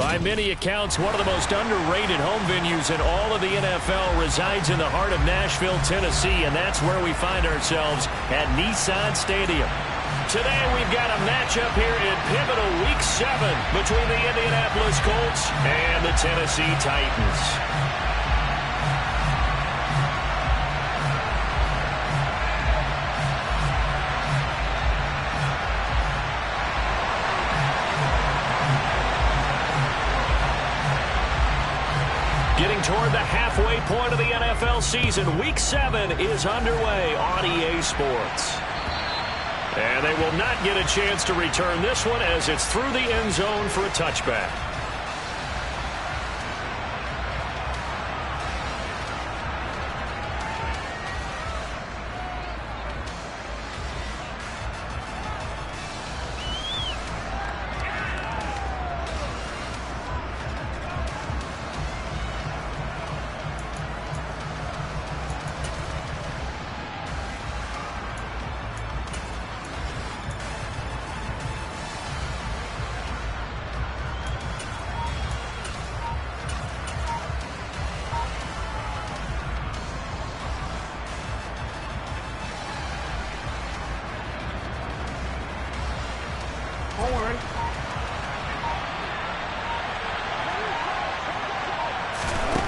By many accounts, one of the most underrated home venues in all of the NFL resides in the heart of Nashville, Tennessee, and that's where we find ourselves at Nissan Stadium. Today we've got a matchup here in pivotal Week 7 between the Indianapolis Colts and the Tennessee Titans. Getting toward the halfway point of the NFL season, Week 7 is underway on EA Sports. And they will not get a chance to return this one as it's through the end zone for a touchback.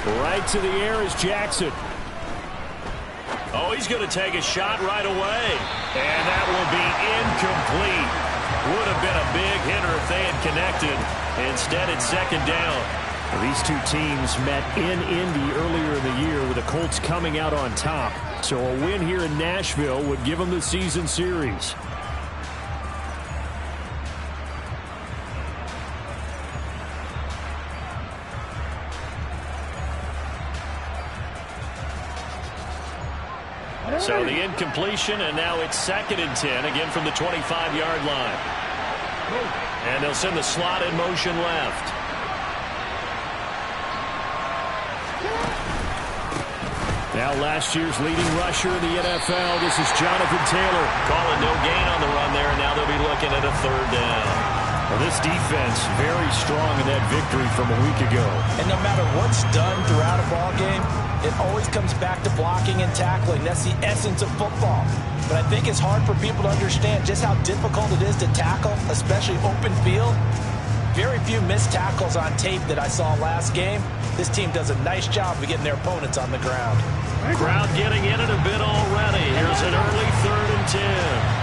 Right to the air is Jackson. Oh, he's going to take a shot right away. And that will be incomplete. Would have been a big hitter if they had connected. Instead, it's second down. Well, these two teams met in Indy earlier in the year with the Colts coming out on top. So a win here in Nashville would give them the season series. So the incompletion, and now it's 2nd and 10, again from the 25-yard line. And they'll send the slot in motion left. Now last year's leading rusher in the NFL, this is Jonathan Taylor. Calling no gain on the run there, and now they'll be looking at a 3rd down. Well, this defense very strong in that victory from a week ago. And no matter what's done throughout a ball game, it always comes back to blocking and tackling. That's the essence of football. But I think it's hard for people to understand just how difficult it is to tackle, especially open field. Very few missed tackles on tape that I saw last game. This team does a nice job of getting their opponents on the ground. Crowd getting in it a bit already. Here's an early 3rd and 10.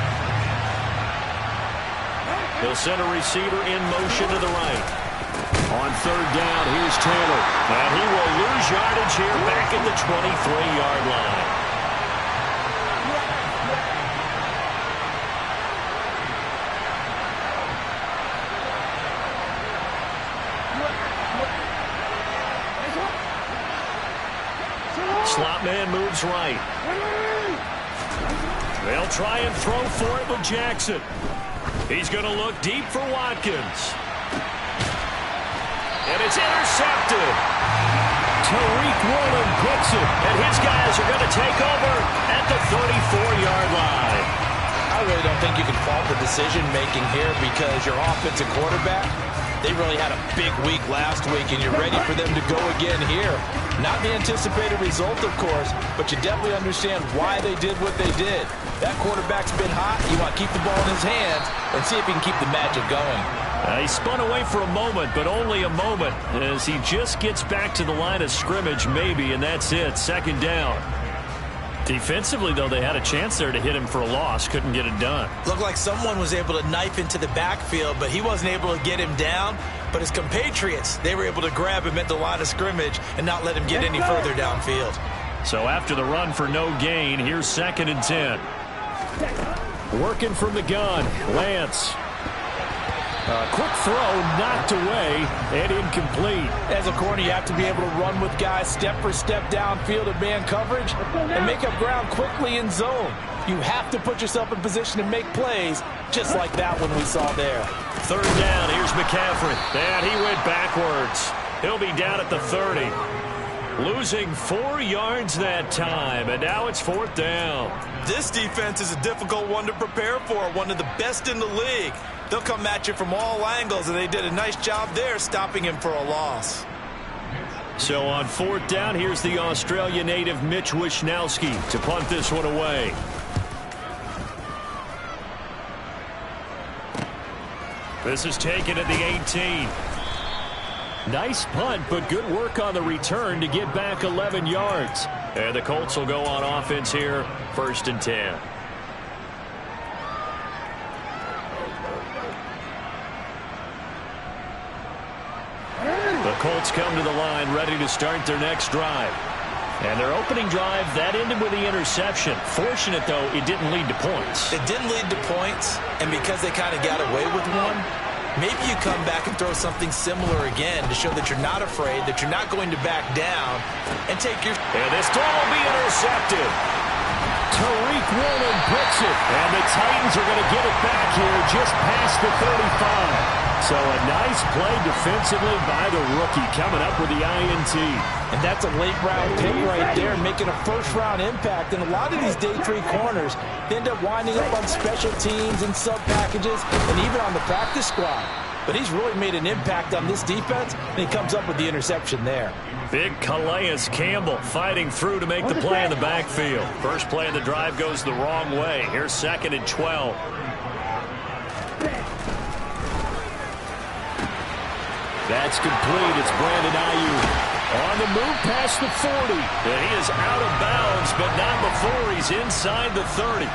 They'll send a receiver in motion to the right. On 3rd down, here's Taylor. And he will lose yardage here back at the 23-yard line. Slot man moves right. They'll try and throw for it with Jackson. He's going to look deep for Watkins. And it's intercepted. Tariq Woolen puts it. And his guys are going to take over at the 34-yard line. I really don't think you can fault the decision-making here because your offensive quarterback, they really had a big week last week, and you're ready for them to go again here. Not the anticipated result, of course, but you definitely understand why they did what they did. That quarterback's been hot. You want to keep the ball in his hands and see if he can keep the magic going. He spun away for a moment, but only a moment, as he just gets back to the line of scrimmage, maybe, and that's it. 2nd down. Defensively, though, they had a chance there to hit him for a loss. Couldn't get it done. Looked like someone was able to knife into the backfield, but he wasn't able to get him down. But his compatriots, they were able to grab him at the line of scrimmage and not let him get any further downfield. So after the run for no gain, here's 2nd and 10. Working from the gun, Lance. Quick throw, knocked away, and incomplete. As a corner, you have to be able to run with guys step for step downfield in man coverage and make up ground quickly in zone. You have to put yourself in position to make plays, just like that one we saw there. 3rd down, here's McCaffrey. And he went backwards. He'll be down at the 30. Losing 4 yards that time, and now it's 4th down. This defense is a difficult one to prepare for, one of the best in the league. They'll come at you from all angles, and they did a nice job there stopping him for a loss. So on 4th down, here's the Australia native Mitch Wishnowski to punt this one away. This is taken at the 18. Nice punt, but good work on the return to get back 11 yards. And the Colts will go on offense here, 1st and 10. The Colts come to the line ready to start their next drive. And their opening drive, that ended with the interception. Fortunate, though, it didn't lead to points. It didn't lead to points, and because they kind of got away with one, maybe you come back and throw something similar again to show that you're not afraid, that you're not going to back down, and take your... And this throw will be intercepted. Tariq Woolen puts it, and the Titans are going to get it back here just past the 35. So a nice play defensively by the rookie coming up with the INT. And that's a late-round pick right there, making a first-round impact. And a lot of these day 3 corners, they end up winding up on special teams and sub-packages and even on the practice squad. But he's really made an impact on this defense, and he comes up with the interception there. Big Calais Campbell fighting through to make the play in the backfield. First play of the drive goes the wrong way. Here's 2nd and 12. That's complete. It's Brandon Ayuk on the move past the 40. And he is out of bounds, but not before he's inside the 30.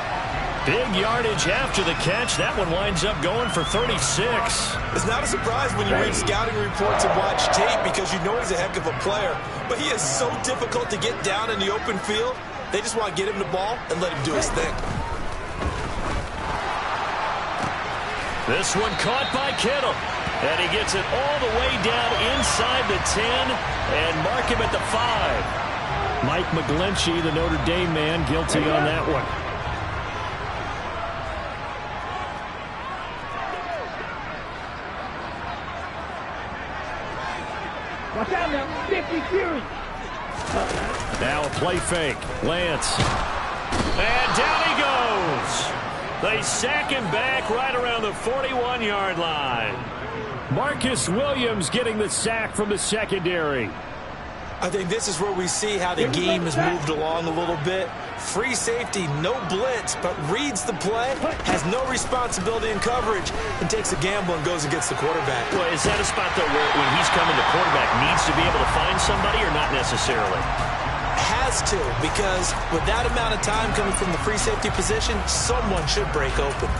Big yardage after the catch. That one winds up going for 36. It's not a surprise when you read scouting reports and watch tape because you know he's a heck of a player. But he is so difficult to get down in the open field. They just want to get him the ball and let him do his thing. This one caught by Kittle. And he gets it all the way down inside the 10 and mark him at the 5. Mike McGlinchey, the Notre Dame man, guilty on that one. Watch out now, 50 Fury. Now a play fake. Lance. And down he goes. They sack him back right around the 41-yard line. Marcus Williams getting the sack from the secondary. I think this is where we see how the game has moved along a little bit. Free safety, no blitz, but reads the play, has no responsibility in coverage, and takes a gamble and goes against the quarterback. Well, is that a spot, though, where when he's coming, the quarterback needs to be able to find somebody or not necessarily? Has to, because with that amount of time coming from the free safety position, someone should break open.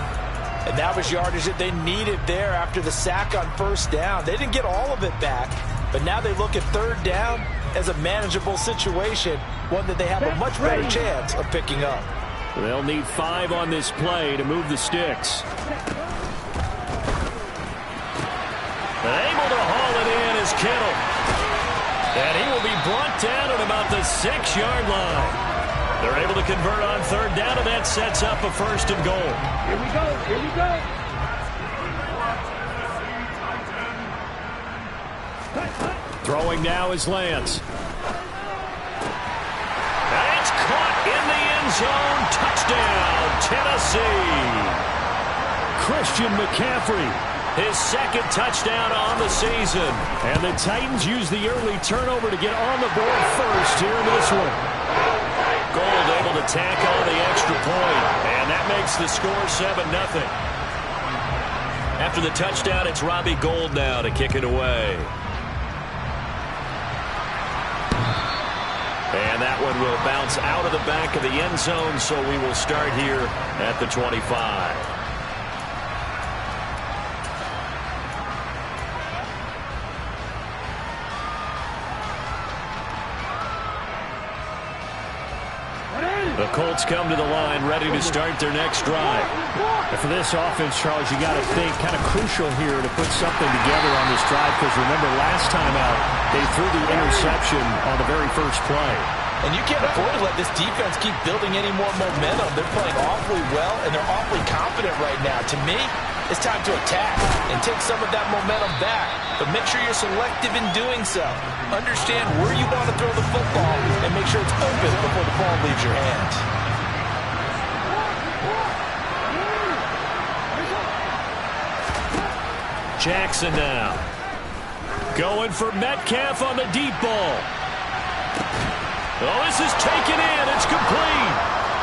And that was yardage that they needed there after the sack on 1st down. They didn't get all of it back, but now they look at 3rd down as a manageable situation, one that they have a much better chance of picking up. They'll need 5 on this play to move the sticks. Able to haul it in is Kittle. And he will be brought down at about the 6-yard line. They're able to convert on 3rd down, and that sets up a 1st and goal. Here we go, here we go. Throwing now is Lance. And it's caught in the end zone. Touchdown, Tennessee. Christian McCaffrey, his 2nd touchdown on the season. And the Titans use the early turnover to get on the board first here in this one. Gold able to tack on the extra point, and that makes the score 7-0. After the touchdown, it's Robbie Gould now to kick it away. And that one will bounce out of the back of the end zone, so we will start here at the 25. The Colts come to the line ready to start their next drive. And for this offense, Charles, you got to think kind of crucial here to put something together on this drive, because remember last time out they threw the interception on the very first play. And you can't afford to let this defense keep building any more momentum. They're playing awfully well, and they're awfully confident right now. To me, It's time to attack and take some of that momentum back, but make sure you're selective in doing so. Understand where you want to throw the football and make sure it's open before the ball leaves your hands. Jackson now. Going for Metcalf on the deep ball. Oh, this is taken in. It's complete.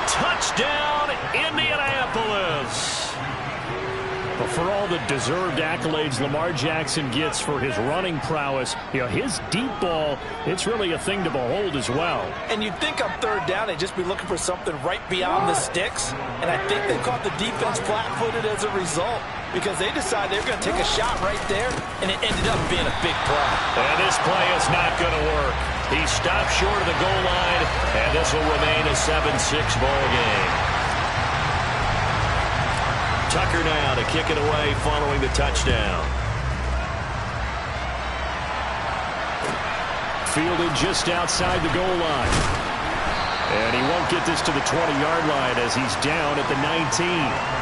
Touchdown, Indianapolis. But for all the deserved accolades Lamar Jackson gets for his running prowess, his deep ball, it's really a thing to behold as well. And you'd think on third down they'd just be looking for something right beyond the sticks. And I think they caught the defense flat-footed as a result because they decided they were going to take a shot right there, and it ended up being a big play. And this play is not going to work. He stopped short of the goal line, and this will remain a 7-6 ball game. Tucker now to kick it away following the touchdown. Fielded just outside the goal line. And he won't get this to the 20-yard line as he's down at the 19.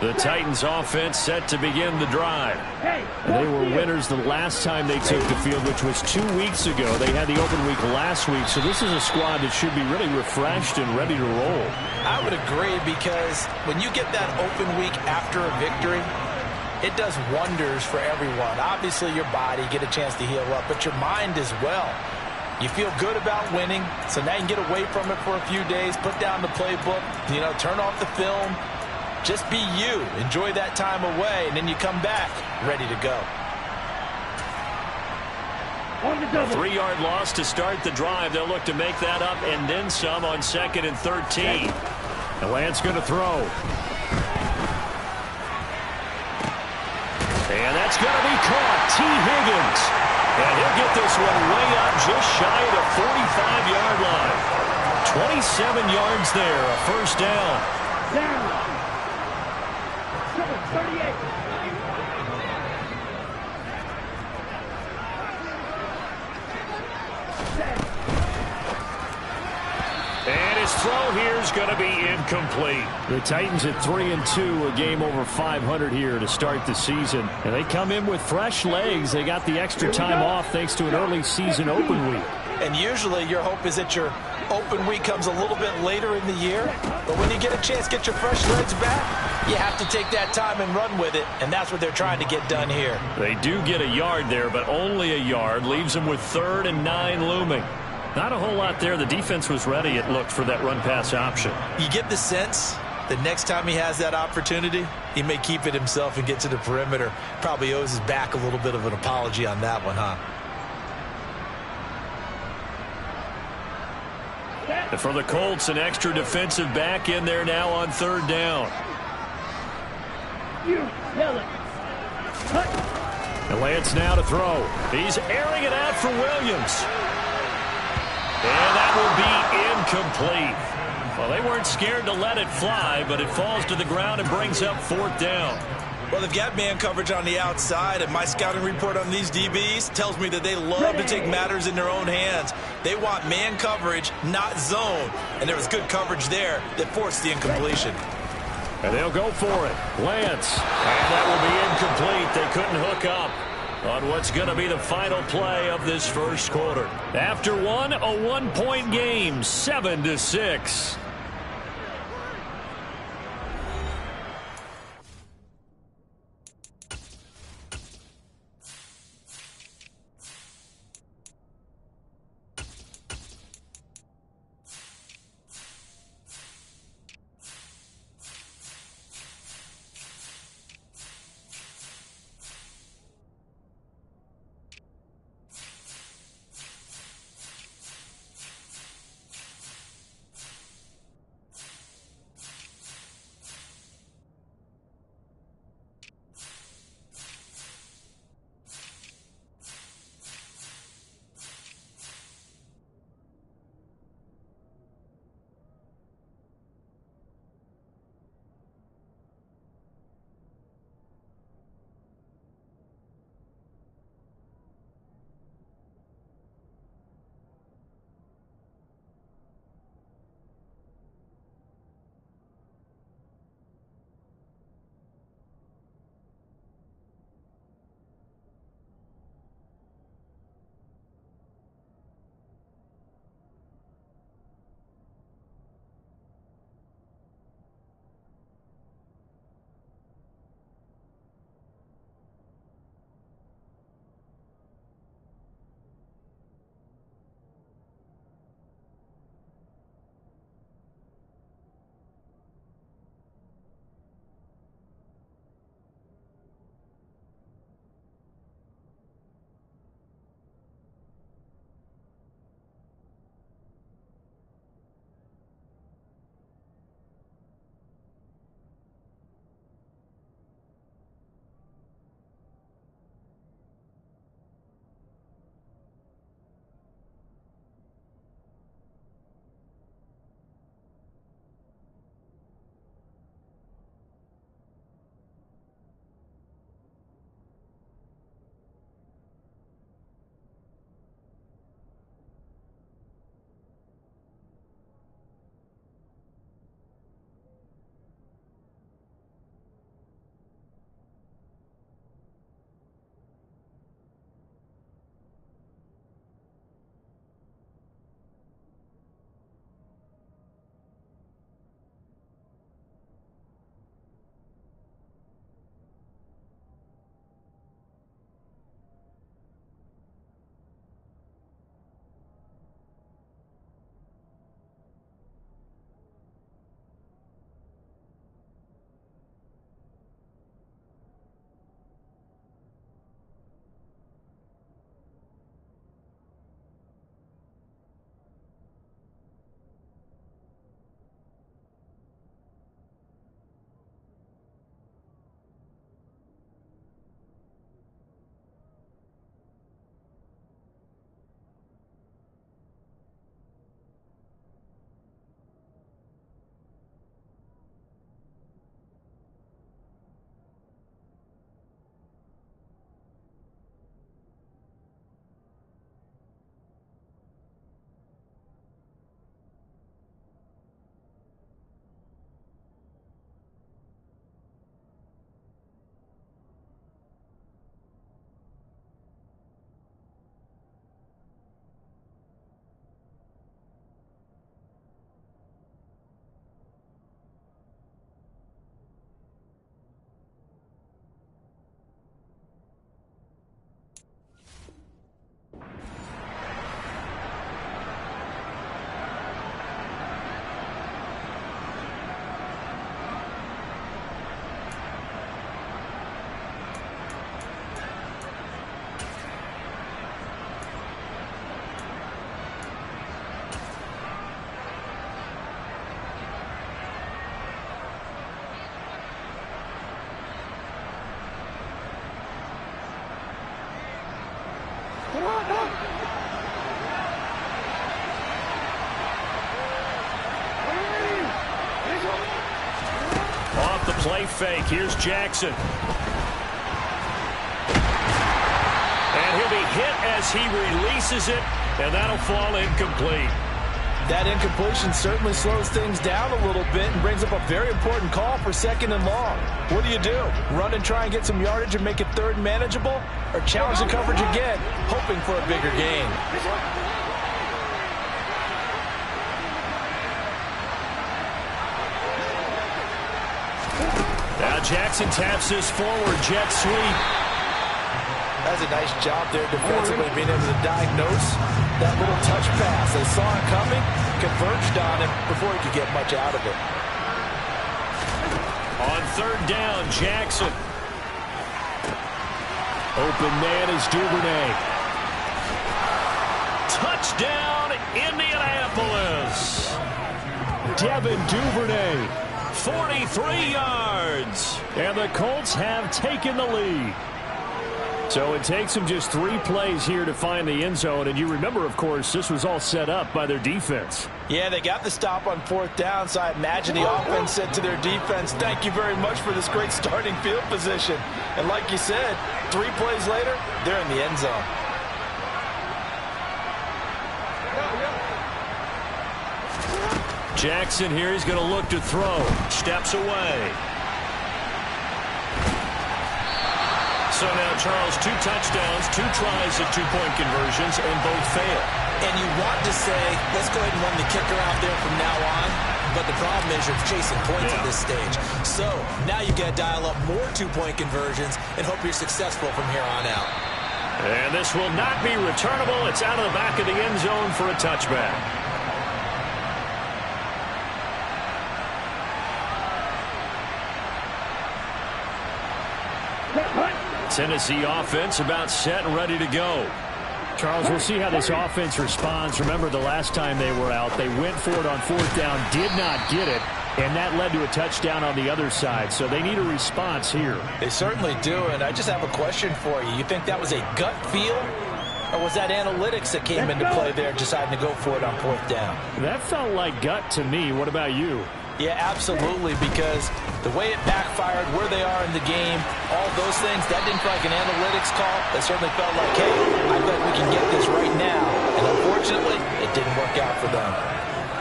The Titans offense set to begin the drive. They were winners the last time they took the field, which was 2 weeks ago. They had the open week last week, so this is a squad that should be really refreshed and ready to roll. I would agree because when you get that open week after a victory, it does wonders for everyone. Obviously, your body, get a chance to heal up, but your mind as well. You feel good about winning, so now you can get away from it for a few days, put down the playbook, turn off the film. Just be you. Enjoy that time away, and then you come back ready to go. A 3-yard loss to start the drive. They'll look to make that up and then some on 2nd and 13. And Lance going to throw. And that's going to be caught. T. Higgins. And he'll get this one way up just shy of the 45-yard line. 27 yards there, a first down. Down. 38. And his throw here is going to be incomplete. The Titans at 3-2, a game over 500 here to start the season. And they come in with fresh legs. They got the extra time off thanks to an early season open week. And usually your hope is that your open week comes a little bit later in the year. But when you get a chance to get your fresh legs back, you have to take that time and run with it. And that's what they're trying to get done here. They do get a yard there, but only a yard. Leaves them with 3rd and 9 looming. Not a whole lot there. The defense was ready, it looked, for that run-pass option. You get the sense that next time he has that opportunity, he may keep it himself and get to the perimeter. Probably owes his back a little bit of an apology on that one, huh? And for the Colts, an extra defensive back in there now on 3rd down. And Lance now to throw. He's airing it out for Williams. And that will be incomplete. Well, they weren't scared to let it fly, but it falls to the ground and brings up 4th down. Well, they've got man coverage on the outside, and my scouting report on these DBs tells me that they love to take matters in their own hands. They want man coverage, not zone. And there was good coverage there that forced the incompletion. And they'll go for it. Lance. And that will be incomplete. They couldn't hook up on what's going to be the final play of this first quarter. After one, a 1-point game, 7-6. Off the play fake, here's Jackson. And he'll be hit as he releases it, and that'll fall incomplete. That incompletion certainly slows things down a little bit and brings up a very important call for 2nd and long. What do you do? Run and try and get some yardage and make it 3rd and manageable? Or challenge the coverage again, hoping for a bigger gain? Now Jackson taps this forward jet sweep. That's a nice job there defensively, being able to diagnose that little touch pass. They saw it coming, converged on him before he could get much out of it. On 3rd down, Jackson. Open man is Duvernay. Touchdown, Indianapolis. Devin Duvernay. 43 yards. And the Colts have taken the lead. So it takes them just 3 plays here to find the end zone. And you remember, of course, this was all set up by their defense. Yeah, they got the stop on 4th down, so I imagine the offense said to their defense, thank you very much for this great starting field position. And like you said, 3 plays later, they're in the end zone. Jackson here, he's going to look to throw. Steps away. So now, Charles, 2 touchdowns, 2 tries at 2-point conversions, and both fail. And you want to say, let's go ahead and run the kicker out there from now on. But the problem is you're chasing points at this stage. So now you got to dial up more 2-point conversions and hope you're successful from here on out. And this will not be returnable. It's out of the back of the end zone for a touchback. Tennessee offense about set and ready to go. Charles, we'll see how this offense responds. Remember, the last time they were out, they went for it on 4th down, did not get it, and that led to a touchdown on the other side. So they need a response here. They certainly do, and I just have a question for you. You think that was a gut feel, or was that analytics that came into play there, deciding to go for it on 4th down? That felt like gut to me. What about you? Yeah, absolutely, because the way it backfired, where they are in the game, all those things, that didn't feel like an analytics call. That certainly felt like, hey, I bet we can get this right now. And unfortunately, it didn't work out for them.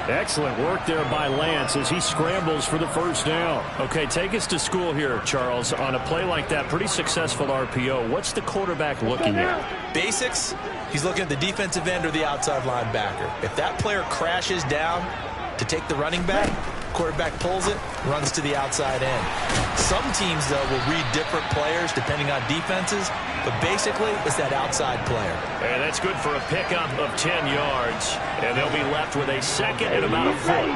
Excellent work there by Lance as he scrambles for the 1st down. Okay, take us to school here, Charles. On a play like that, pretty successful RPO. What's the quarterback looking at? Basics, he's looking at the defensive end or the outside linebacker. If that player crashes down to take the running back, quarterback pulls it, runs to the outside end. Some teams, though, will read different players depending on defenses, but basically it's that outside player. And that's good for a pickup of 10 yards, and they'll be left with a 2nd and about a foot.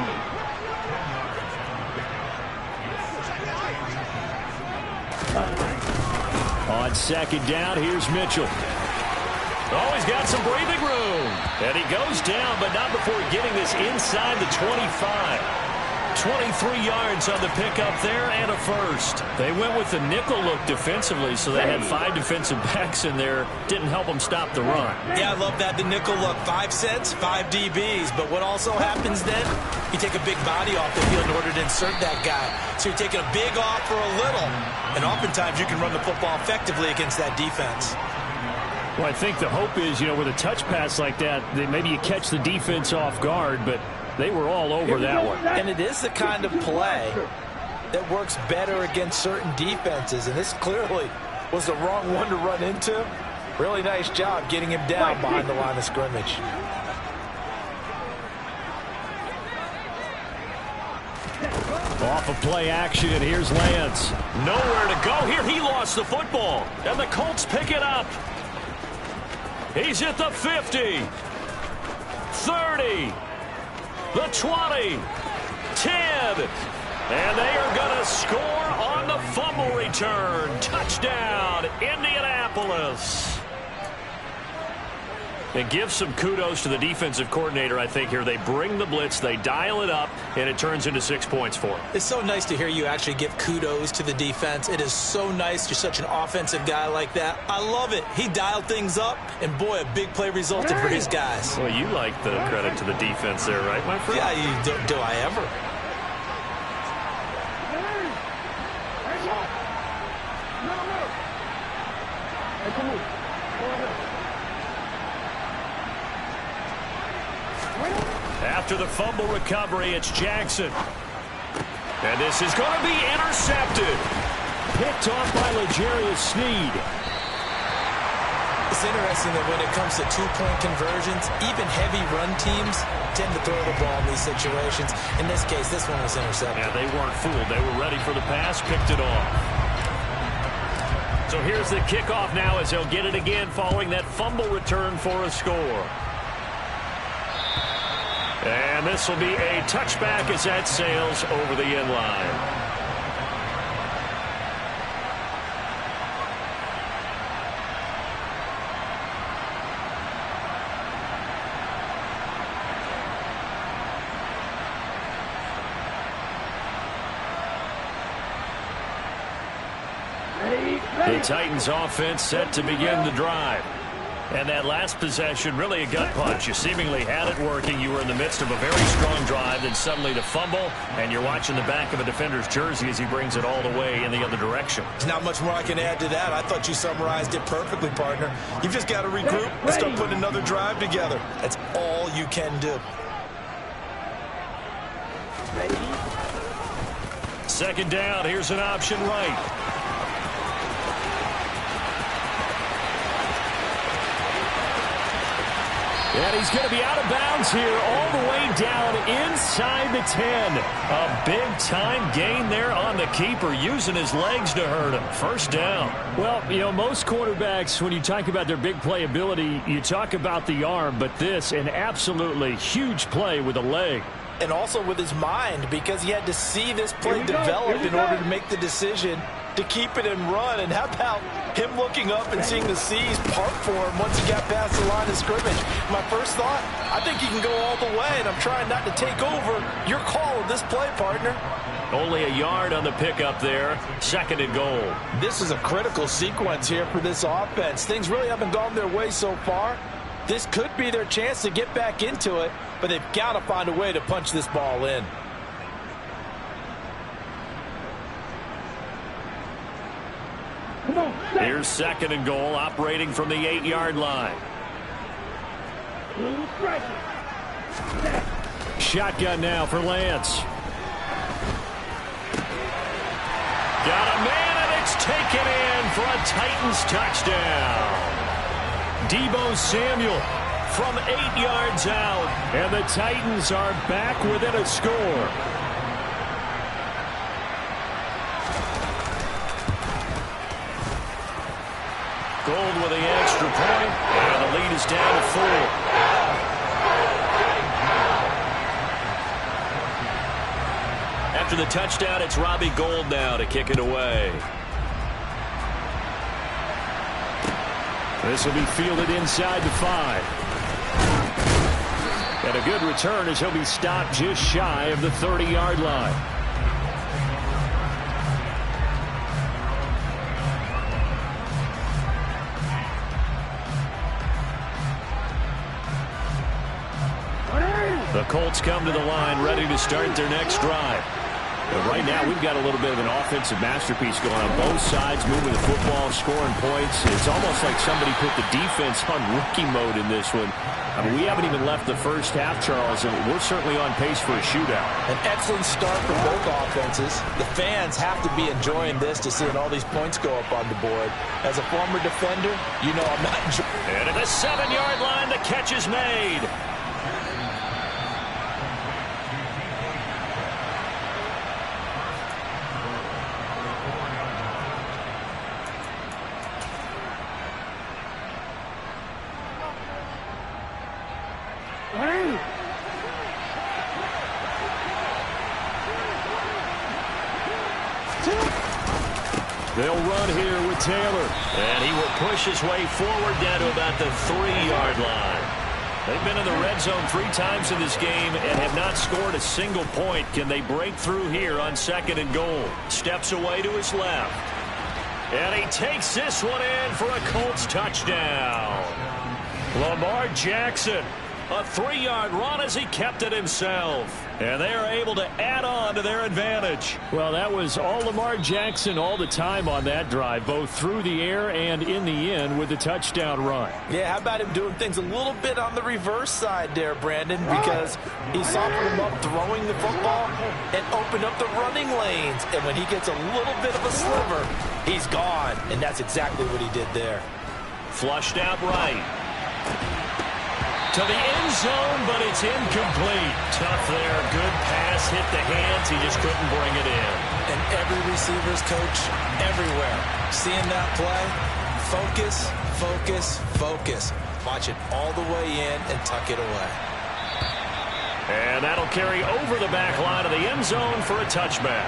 On 2nd down, here's Mitchell. Oh, he's got some breathing room. And he goes down, but not before getting this inside the 25. 23 yards on the pickup there and a first. They went with the nickel look defensively, so they had 5 defensive backs in there. Didn't help them stop the run. Yeah, I love that, the nickel look. 5 cents, 5 DBs. But what also happens then, you take a big body off the field in order to insert that guy. So you're taking a big off for a little. And oftentimes you can run the football effectively against that defense. Well, I think the hope is, with a touch pass like that, that maybe you catch the defense off guard, but they were all over that one. And it is the kind of play that works better against certain defenses, and this clearly was the wrong one to run into. Really nice job getting him down behind the line of scrimmage. Off of play action, and here's Lance. Nowhere to go here. He lost the football, and the Colts pick it up. He's at the 50, 30, the 20, 10, and they are going to score on the fumble return. Touchdown, Indianapolis. And give some kudos to the defensive coordinator, I think, here. They bring the blitz, they dial it up, and it turns into 6 points for them. It's so nice to hear you actually give kudos to the defense. It is so nice. You're such an offensive guy like that. I love it. He dialed things up, and boy, a big play resulted for his guys. Well, you like the credit to the defense there, right, my friend? Yeah, do I ever? After the fumble recovery, it's Jackson. And this is going to be intercepted. Picked off by L'Jarius Sneed. It's interesting that when it comes to two-point conversions, even heavy run teams tend to throw the ball in these situations. In this case, this one was intercepted. Yeah, they weren't fooled. They were ready for the pass, picked it off. So here's the kickoff now as they'll get it again following that fumble return for a score. And this will be a touchback as that sails over the end line. The Titans offense set to begin the drive. And that last possession, really a gut punch. You seemingly had it working. You were in the midst of a very strong drive, then suddenly the fumble, and you're watching the back of a defender's jersey as he brings it all the way in the other direction. There's not much more I can add to that. I thought you summarized it perfectly, partner. You've just got to regroup and start putting another drive together. That's all you can do. Second down, here's an option right. And he's going to be out of bounds here all the way down inside the 10. A big-time gain there on the keeper, using his legs to hurt him. First down. Well, you know, most quarterbacks, when you talk about their big play ability, you talk about the arm, but this, an absolutely huge play with a leg. And also with his mind, because he had to see this play develop in order to make the decision to keep it and run. And how about him looking up and seeing the C's part for him once he got past the line of scrimmage? My first thought, I think he can go all the way, and I'm trying not to take over. Your call on this play, partner. Only a yard on the pickup there. Second and goal. This is a critical sequence here for this offense. Things really haven't gone their way so far. This could be their chance to get back into it, but they've got to find a way to punch this ball in. Here's second and goal, operating from the 8-yard line. Shotgun now for Lance. Got a man, and it's taken in for a Titans touchdown. Deebo Samuel from 8 yards out. And the Titans are back within a score. Gold with the extra point, and the lead is down to 4. After the touchdown, it's Robbie Gould now to kick it away. This will be fielded inside the 5. And a good return as he'll be stopped just shy of the 30-yard line. The Colts come to the line ready to start their next drive. But right now, we've got a little bit of an offensive masterpiece going on both sides, moving the football, scoring points. It's almost like somebody put the defense on rookie mode in this one. I mean, we haven't even left the first half, Charles, and we're certainly on pace for a shootout. An excellent start for both offenses. The fans have to be enjoying this to seeing all these points go up on the board. As a former defender, you know I'm not enjoying. And at the 7-yard line, the catch is made. They'll run here with Taylor. And he will push his way forward down to about the 3-yard line. They've been in the red zone 3 times in this game and have not scored a single point. Can they break through here on 2nd and goal? Steps away to his left. And he takes this one in for a Colts touchdown. Lamar Jackson, a 3-yard run as he kept it himself. And they are able to add on to their advantage. Well, that was all Lamar Jackson all the time on that drive, both through the air and in the end with the touchdown run. Yeah, how about him doing things a little bit on the reverse side there, Brandon, because he softened him up throwing the football and opened up the running lanes. And when he gets a little bit of a sliver, he's gone. And that's exactly what he did there. Flushed out right. To the end zone, but it's incomplete. Tough there. Good pass. Hit the hands. He just couldn't bring it in. And every receiver's coach everywhere, seeing that play, focus, focus, focus. Watch it all the way in and tuck it away. And that'll carry over the back line of the end zone for a touchback.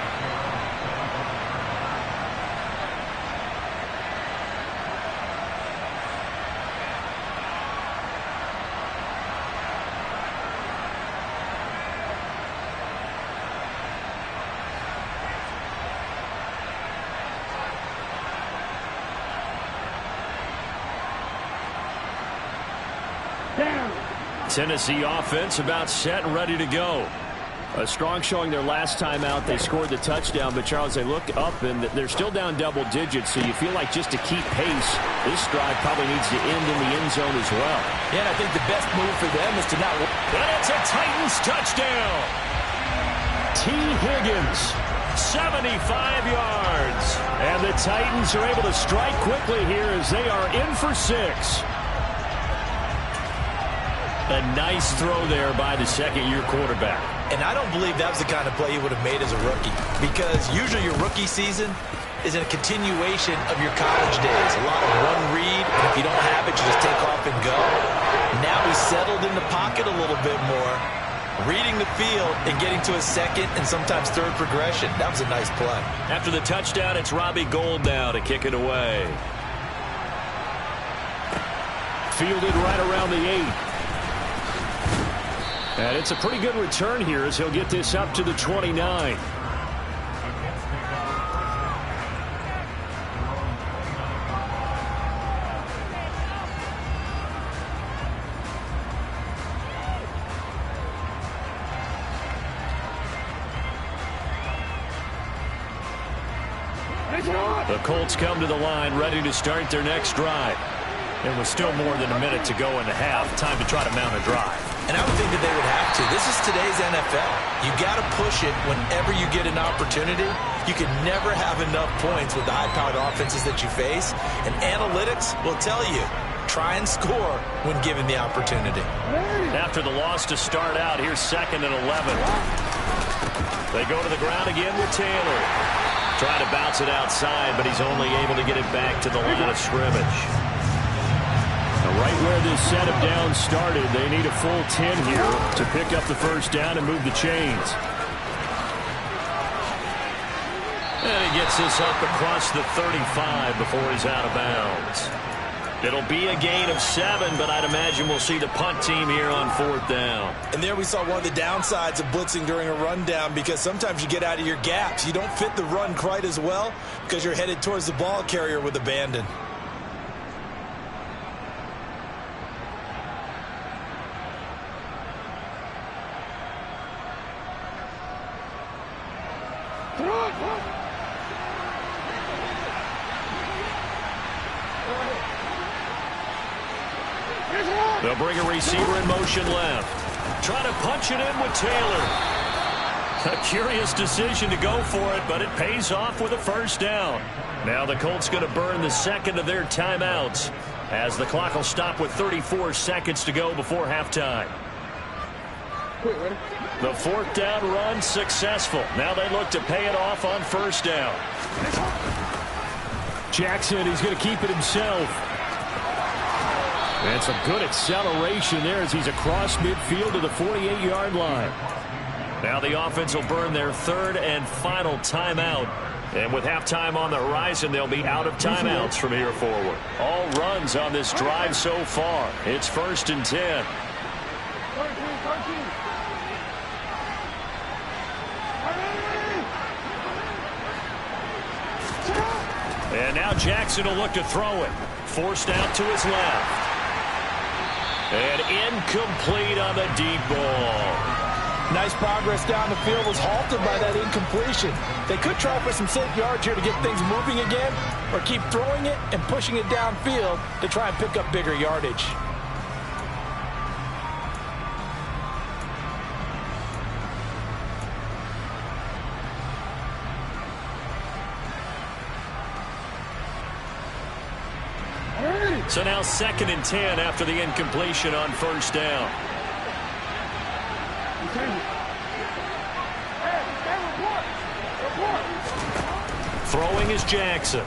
Tennessee offense about set and ready to go. A strong showing their last time out. They scored the touchdown, but Charles, they look up and they're still down double digits, so you feel like just to keep pace, this drive probably needs to end in the end zone as well. Yeah, and I think the best move for them is to not... And it's a Titans touchdown. T. Higgins, 75 yards. And the Titans are able to strike quickly here as they are in for 6. A nice throw there by the second-year quarterback. And I don't believe that was the kind of play he would have made as a rookie, because usually your rookie season is a continuation of your college days. A lot of one read, and if you don't have it, you just take off and go. Now he's settled in the pocket a little bit more, reading the field and getting to a second and sometimes third progression. That was a nice play. After the touchdown, it's Robbie Gould now to kick it away. Fielded right around the 8. And it's a pretty good return here as he'll get this up to the 29. The Colts come to the line ready to start their next drive. And with still more than a minute to go in the half, time to try to mount a drive. And I would think that they would have to. This is today's NFL. You got to push it whenever you get an opportunity. You can never have enough points with the high-powered offenses that you face. And analytics will tell you, try and score when given the opportunity. After the loss to start out, here's 2nd and 11. They go to the ground again with Taylor. Trying to bounce it outside, but he's only able to get it back to the line of scrimmage. Right where this set of downs started, they need a full 10 here to pick up the first down and move the chains. And he gets this up across the 35 before he's out of bounds. It'll be a gain of 7, but I'd imagine we'll see the punt team here on 4th down. And there we saw one of the downsides of blitzing during a rundown, because sometimes you get out of your gaps. You don't fit the run quite as well because you're headed towards the ball carrier with abandon. They'll bring a receiver in motion left. Trying to punch it in with Taylor. A curious decision to go for it, but it pays off with a first down. Now the Colts going to burn the second of their timeouts as the clock will stop with 34 seconds to go before halftime. The 4th down run successful. Now they look to pay it off on first down. Jackson, he's going to keep it himself. And some good acceleration there as he's across midfield to the 48-yard line. Now the offense will burn their 3rd and final timeout. And with halftime on the horizon, they'll be out of timeouts from here forward. All runs on this drive so far. It's 1st and 10. And now Jackson will look to throw it. Forced out to his left. And incomplete on the deep ball. Nice progress down the field was halted by that incompletion. They could try for some safe yards here to get things moving again, or keep throwing it and pushing it downfield to try and pick up bigger yardage. So now 2nd and 10 after the incompletion on first down. Throwing is Jackson.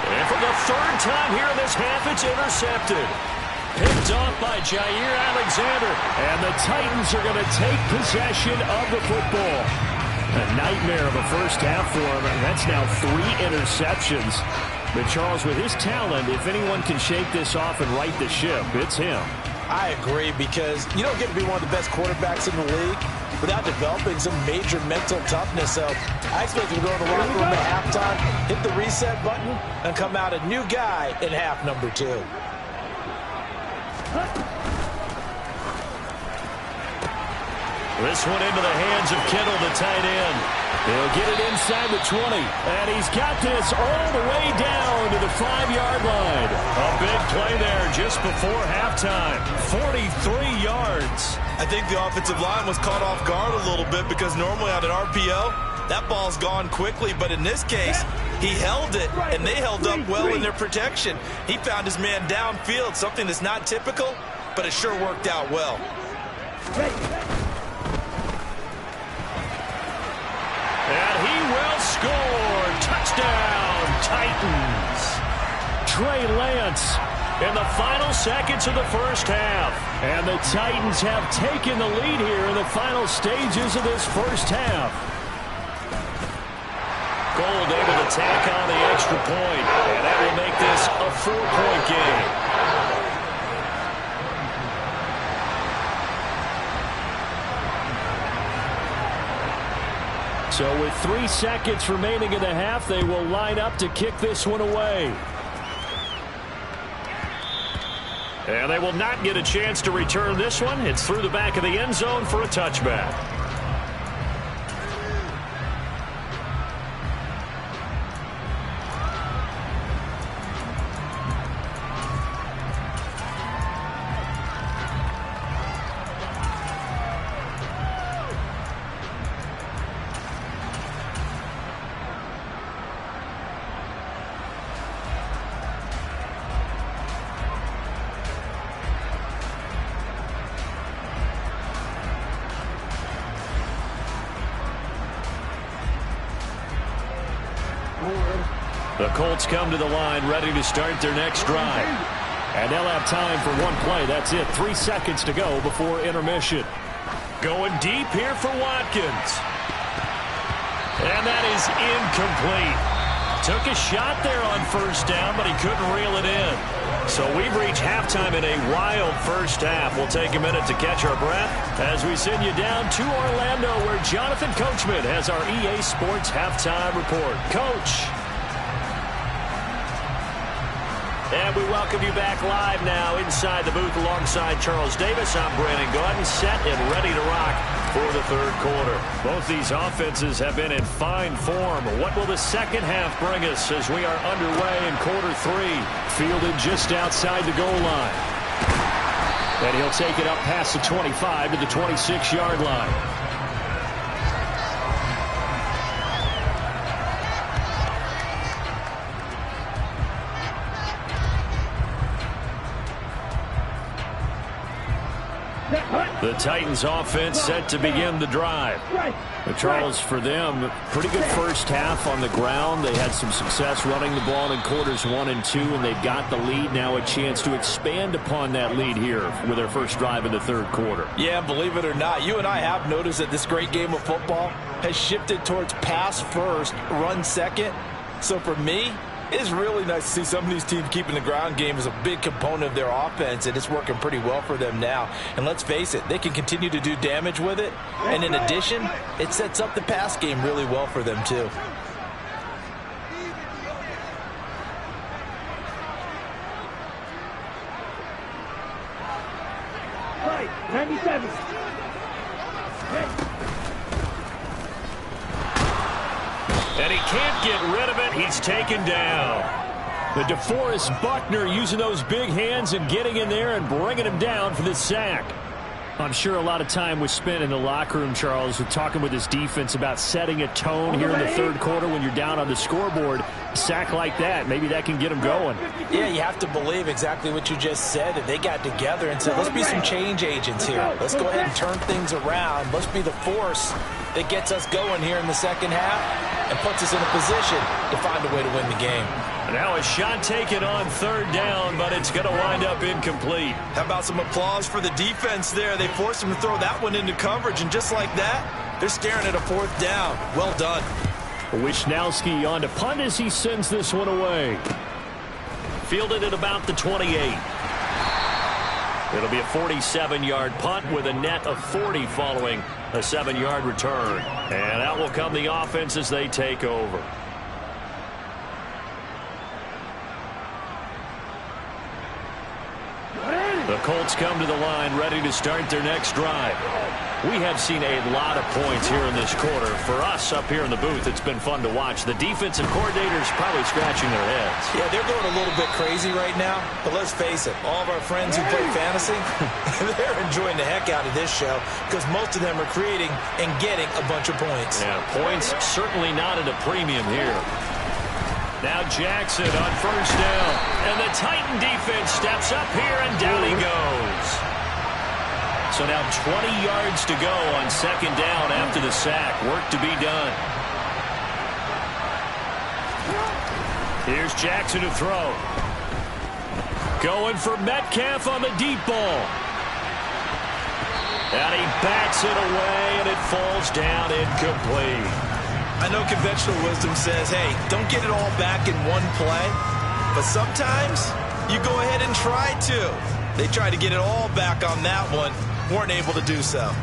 And for the 3rd time here in this half, it's intercepted. Picked off by Jair Alexander. And the Titans are going to take possession of the football. A nightmare of a first half for him, and that's now 3 interceptions. But Charles, with his talent, if anyone can shake this off and right the ship, it's him. I agree, because you don't get to be one of the best quarterbacks in the league without developing some major mental toughness. So I expect him to go in the locker room at halftime, hit the reset button, and come out a new guy in half number 2. This one into the hands of Kittle, the tight end. He'll get it inside the 20, and he's got this all the way down to the 5-yard line. A big play there just before halftime. 43 yards. I think the offensive line was caught off guard a little bit because normally on an RPO, that ball's gone quickly. But in this case, he held it, and they held up well in their protection. He found his man downfield, something that's not typical, but it sure worked out well. And he will score. Touchdown, Titans. Trey Lance in the final seconds of the first half. And the Titans have taken the lead here in the final stages of this first half. Gold able to tack on the extra point. And that will make this a 4-point game. So with 3 seconds remaining in the half, they will line up to kick this one away. And they will not get a chance to return this one. It's through the back of the end zone for a touchback. The Colts come to the line ready to start their next drive. And they'll have time for one play. That's it. 3 seconds to go before intermission. Going deep here for Watkins. And that is incomplete. Took a shot there on first down, but he couldn't reel it in. So we've reached halftime in a wild first half. We'll take a minute to catch our breath as we send you down to Orlando, where Jonathan Coachman has our EA Sports halftime report. Coach. And we welcome you back live now inside the booth alongside Charles Davis. I'm Brandon Gaudin, set and ready to rock for the third quarter. Both these offenses have been in fine form. What will the second half bring us as we are underway in quarter 3? Fielded just outside the goal line. And he'll take it up past the 25 to the 26-yard line. The Titans offense set to begin the drive. But Charles, for them, pretty good first half on the ground. They had some success running the ball in quarters 1 and 2, and they've got the lead now, a chance to expand upon that lead here with their first drive in the third quarter. Yeah, believe it or not, you and I have noticed that this great game of football has shifted towards pass first, run second. So for me, It's really nice to see some of these teams keeping the ground game as a big component of their offense, and it's working pretty well for them now. And let's face it, they can continue to do damage with it. And in addition, it sets up the pass game really well for them, too. Right, 97. And he can't get rid of it. He's taken down. The DeForest Buckner using those big hands and getting in there and bringing him down for the sack. I'm sure a lot of time was spent in the locker room, Charles, with talking with his defense about setting a tone here in the third quarter when you're down on the scoreboard. A sack like that, maybe that can get them going. Yeah, you have to believe exactly what you just said. That they got together and said, let's be some change agents here. Let's go ahead and turn things around. Let's be the force that gets us going here in the second half and puts us in a position to find a way to win the game. Now a shot taken on third down, but it's going to wind up incomplete. How about some applause for the defense there? They forced him to throw that one into coverage, and just like that, they're staring at a fourth down. Well done. Wisnowski on to punt as he sends this one away. Fielded at about the 28. It'll be a 47-yard punt with a net of 40 following a 7-yard return. And out will come the offense as they take over. The Colts come to the line ready to start their next drive. We have seen a lot of points here in this quarter. For us up here in the booth, it's been fun to watch. The defensive coordinators probably scratching their heads. Yeah, they're going a little bit crazy right now, but let's face it, all of our friends who play fantasy, they're enjoying the heck out of this show because most of them are creating and getting a bunch of points. Yeah, points certainly not at a premium here. Now Jackson on first down. And the Titan defense steps up here, and down he goes. So now 20 yards to go on second down after the sack. Work to be done. Here's Jackson to throw. Going for Metcalf on the deep ball. And he bats it away, and it falls down incomplete. I know conventional wisdom says, hey, don't get it all back in one play. But sometimes you go ahead and try to. They tried to get it all back on that one. Weren't able to do so.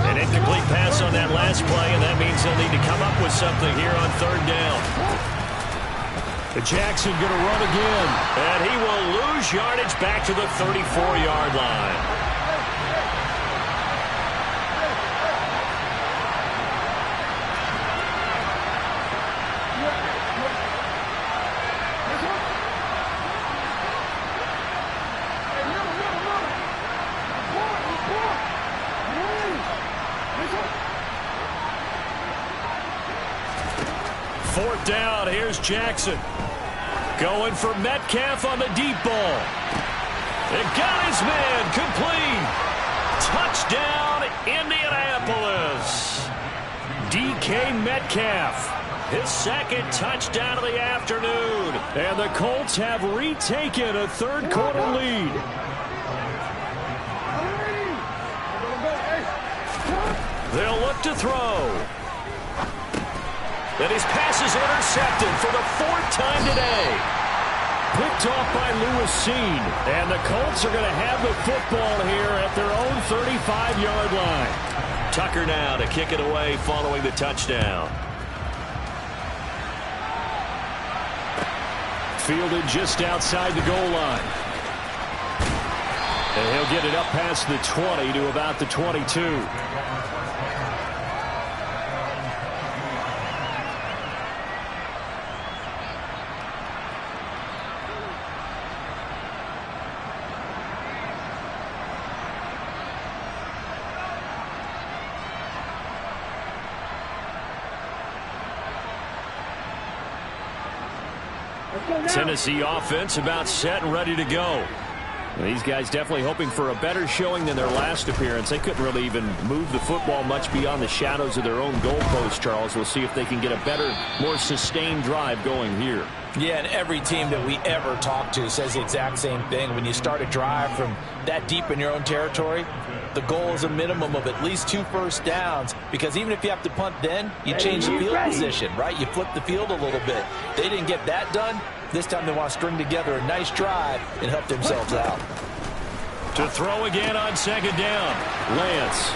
An incomplete pass on that last play, and that means they'll need to come up with something here on third down. Jackson going to run again, and he will lose yardage back to the 34-yard line. Fourth down, here's Jackson. Going for Metcalf on the deep ball. It got his man complete. Touchdown, Indianapolis. DK Metcalf, his second touchdown of the afternoon. And the Colts have retaken a third quarter lead. They'll look to throw. And his pass is intercepted for the fourth time today. Picked off by Lewis Seen. And the Colts are going to have the football here at their own 35-yard line. Tucker now to kick it away following the touchdown. Fielded just outside the goal line. And he'll get it up past the 20 to about the 22. Tennessee offense about set and ready to go. These guys definitely hoping for a better showing than their last appearance. They couldn't really even move the football much beyond the shadows of their own goalpost, Charles. We'll see if they can get a better, more sustained drive going here. Yeah, and every team that we ever talk to says the exact same thing. When you start a drive from that deep in your own territory, The goal is a minimum of at least 2 first downs, because even if you have to punt then, you change the field position, right? You flip the field a little bit. They didn't get that done. This time they want to string together a nice drive and help themselves out. To throw again on second down, Lance.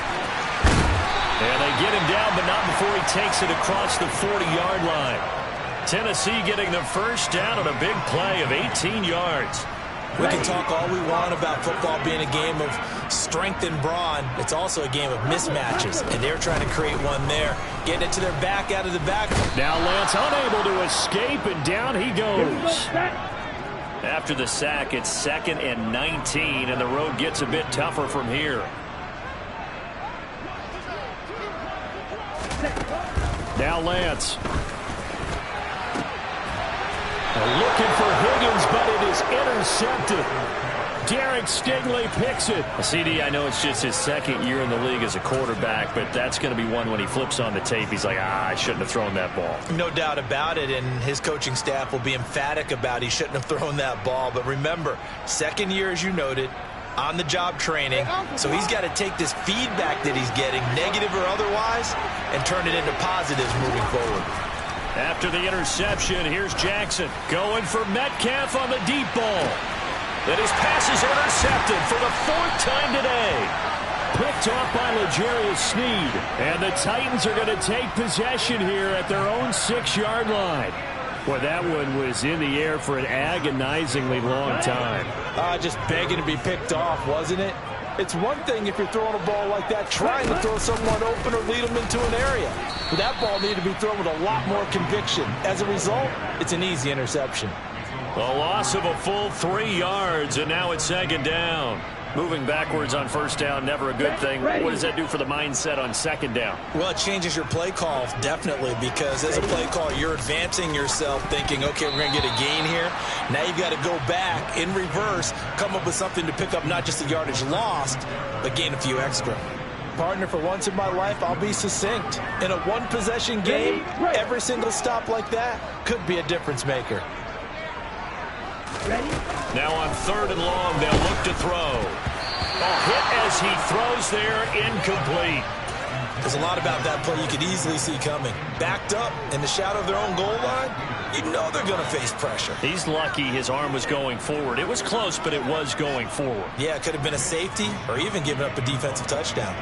And they get him down, but not before he takes it across the 40-yard line. Tennessee getting the first down on a big play of 18 yards. We can talk all we want about football being a game of strength and brawn. It's also a game of mismatches, and they're trying to create one there. Getting it to their back out of the back. Now Lance unable to escape, and down he goes. After the sack, it's 2nd and 19, and the road gets a bit tougher from here. Now Lance. Looking for Higgins, but it is intercepted. Derek Stingley picks it. CD, I know it's just his 2nd year in the league as a quarterback, but that's going to be one when he flips on the tape. He's like, I shouldn't have thrown that ball. No doubt about it, and his coaching staff will be emphatic about he shouldn't have thrown that ball. But remember, 2nd year, as you noted, on-the-job training, so he's got to take this feedback that he's getting, negative or otherwise, and turn it into positives moving forward. After the interception, here's Jackson going for Metcalf on the deep ball. Then his pass is intercepted for the 4th time today. Picked off by L'Jarius Sneed. And the Titans are going to take possession here at their own 6-yard line. Boy, that one was in the air for an agonizingly long time. Just begging to be picked off, wasn't it? It's one thing if you're throwing a ball like that, trying to throw someone open or lead them into an area. But that ball needed to be thrown with a lot more conviction. As a result, it's an easy interception. A loss of a full 3 yards, and now it's 2nd down. Moving backwards on 1st down, never a good thing. What does that do for the mindset on 2nd down? Well, it changes your play call, definitely, because as a play call, you're advancing yourself thinking, okay, we're going to get a gain here. Now you've got to go back in reverse, come up with something to pick up not just the yardage lost, but gain a few extra. Partner, for once in my life, I'll be succinct. In a one-possession game, every single stop like that could be a difference maker. Now on 3rd and long, they'll look to throw. A hit as he throws there, incomplete. There's a lot about that play you could easily see coming. Backed up in the shadow of their own goal line, you know they're going to face pressure. He's lucky his arm was going forward. It was close, but it was going forward. Yeah, it could have been a safety or even given up a defensive touchdown.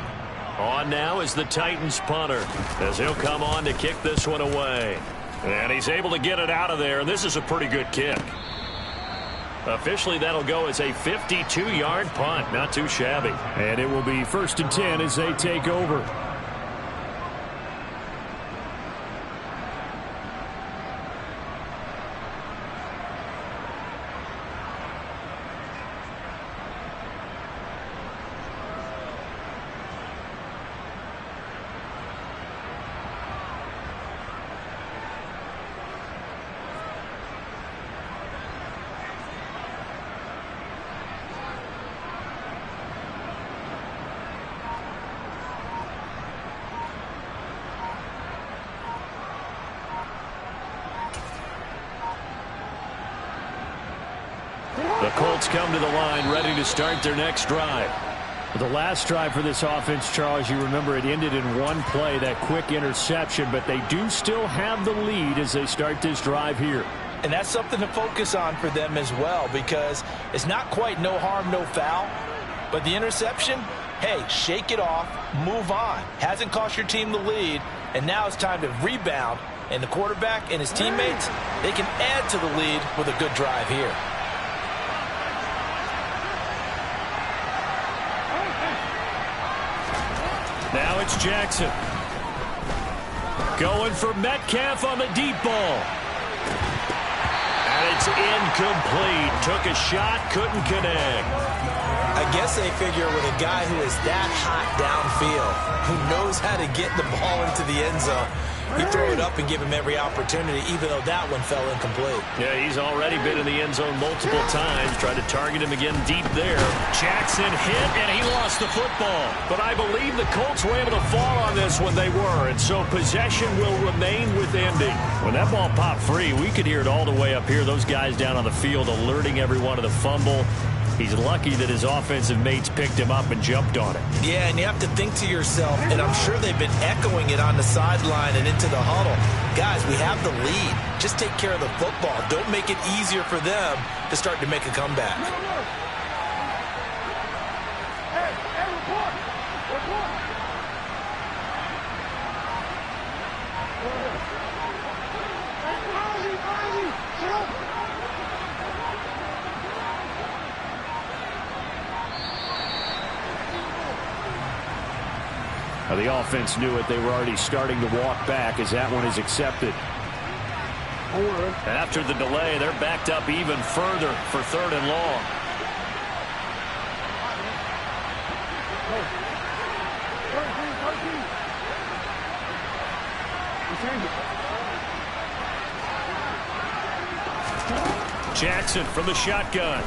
On now is the Titans punter, as he'll come on to kick this one away. And he's able to get it out of there, and this is a pretty good kick. Officially, that'll go as a 52-yard punt. Not too shabby. And it will be 1st and 10 as they take over. The Colts come to the line, ready to start their next drive. The last drive for this offense, Charles, you remember it ended in one play, that quick interception, but they do still have the lead as they start this drive here. And that's something to focus on for them as well, because it's not quite no harm, no foul. But the interception, hey, shake it off, move on. Hasn't cost your team the lead, and now it's time to rebound. And the quarterback and his teammates, they can add to the lead with a good drive here. Now it's Jackson. Going for Metcalf on the deep ball. And it's incomplete. Took a shot, couldn't connect. I guess they figure with a guy who is that hot downfield, who knows how to get the ball into the end zone, you throw it up and give him every opportunity, even though that one fell incomplete. Yeah, he's already been in the end zone multiple times. Tried to target him again deep there. Jackson hit, and he lost the football. But I believe the Colts were able to fall on this when they were, and so possession will remain with Indy. When that ball popped free, we could hear it all the way up here. Those guys down on the field alerting everyone of the fumble. He's lucky that his offensive mates picked him up and jumped on it. Yeah, and you have to think to yourself, and I'm sure they've been echoing it on the sideline and into the huddle. Guys, we have the lead. Just take care of the football. Don't make it easier for them to start to make a comeback. Now, the offense knew it. They were already starting to walk back as that one is accepted. After the delay, they're backed up even further for 3rd and long. Jackson from the shotgun.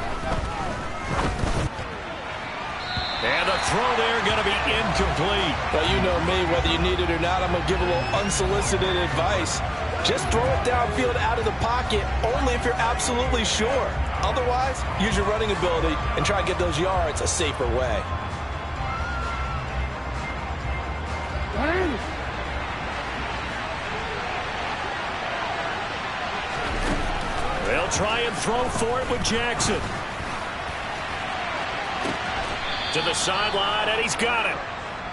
And the throw there going to be incomplete. Well, you know me, whether you need it or not, I'm going to give a little unsolicited advice. Just throw it downfield out of the pocket, only if you're absolutely sure. Otherwise, use your running ability and try and get those yards a safer way. They'll try and throw for it with Jackson. To the sideline, and he's got it.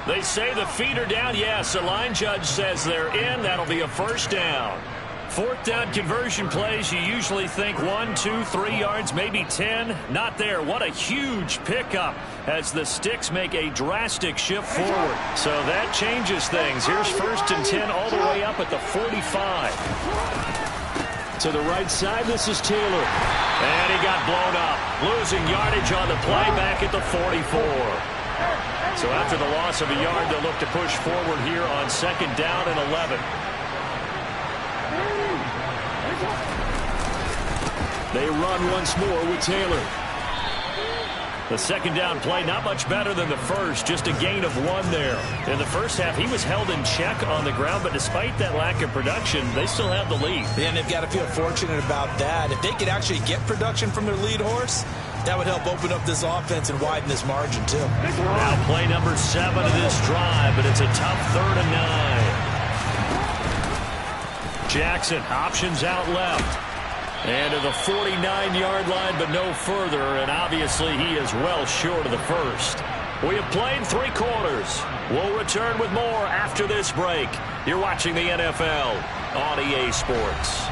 They say the feet are down. Yes, the line judge says they're in. That'll be a 1st down. 4th down conversion plays, you usually think 1, 2, 3 yards, maybe 10. Not there. What a huge pickup as the Sticks make a drastic shift forward. So that changes things. Here's 1st and 10 all the way up at the 45. To the right side, this is Taylor. And he got blown up. Losing yardage on the play back at the 44. So after the loss of a yard, they'll look to push forward here on 2nd down and 11. They run once more with Taylor. The 2nd down play, not much better than the first, just a gain of 1 there. In the first half, he was held in check on the ground, but despite that lack of production, they still have the lead. And they've got to feel fortunate about that. If they could actually get production from their lead horse, that would help open up this offense and widen this margin, too. Now play number 7 of this drive, but it's a tough 3rd and 9. Jackson, options out left. And to the 49-yard line, but no further, and obviously he is well short of the 1st. We have played 3 quarters. We'll return with more after this break. You're watching the NFL on EA Sports.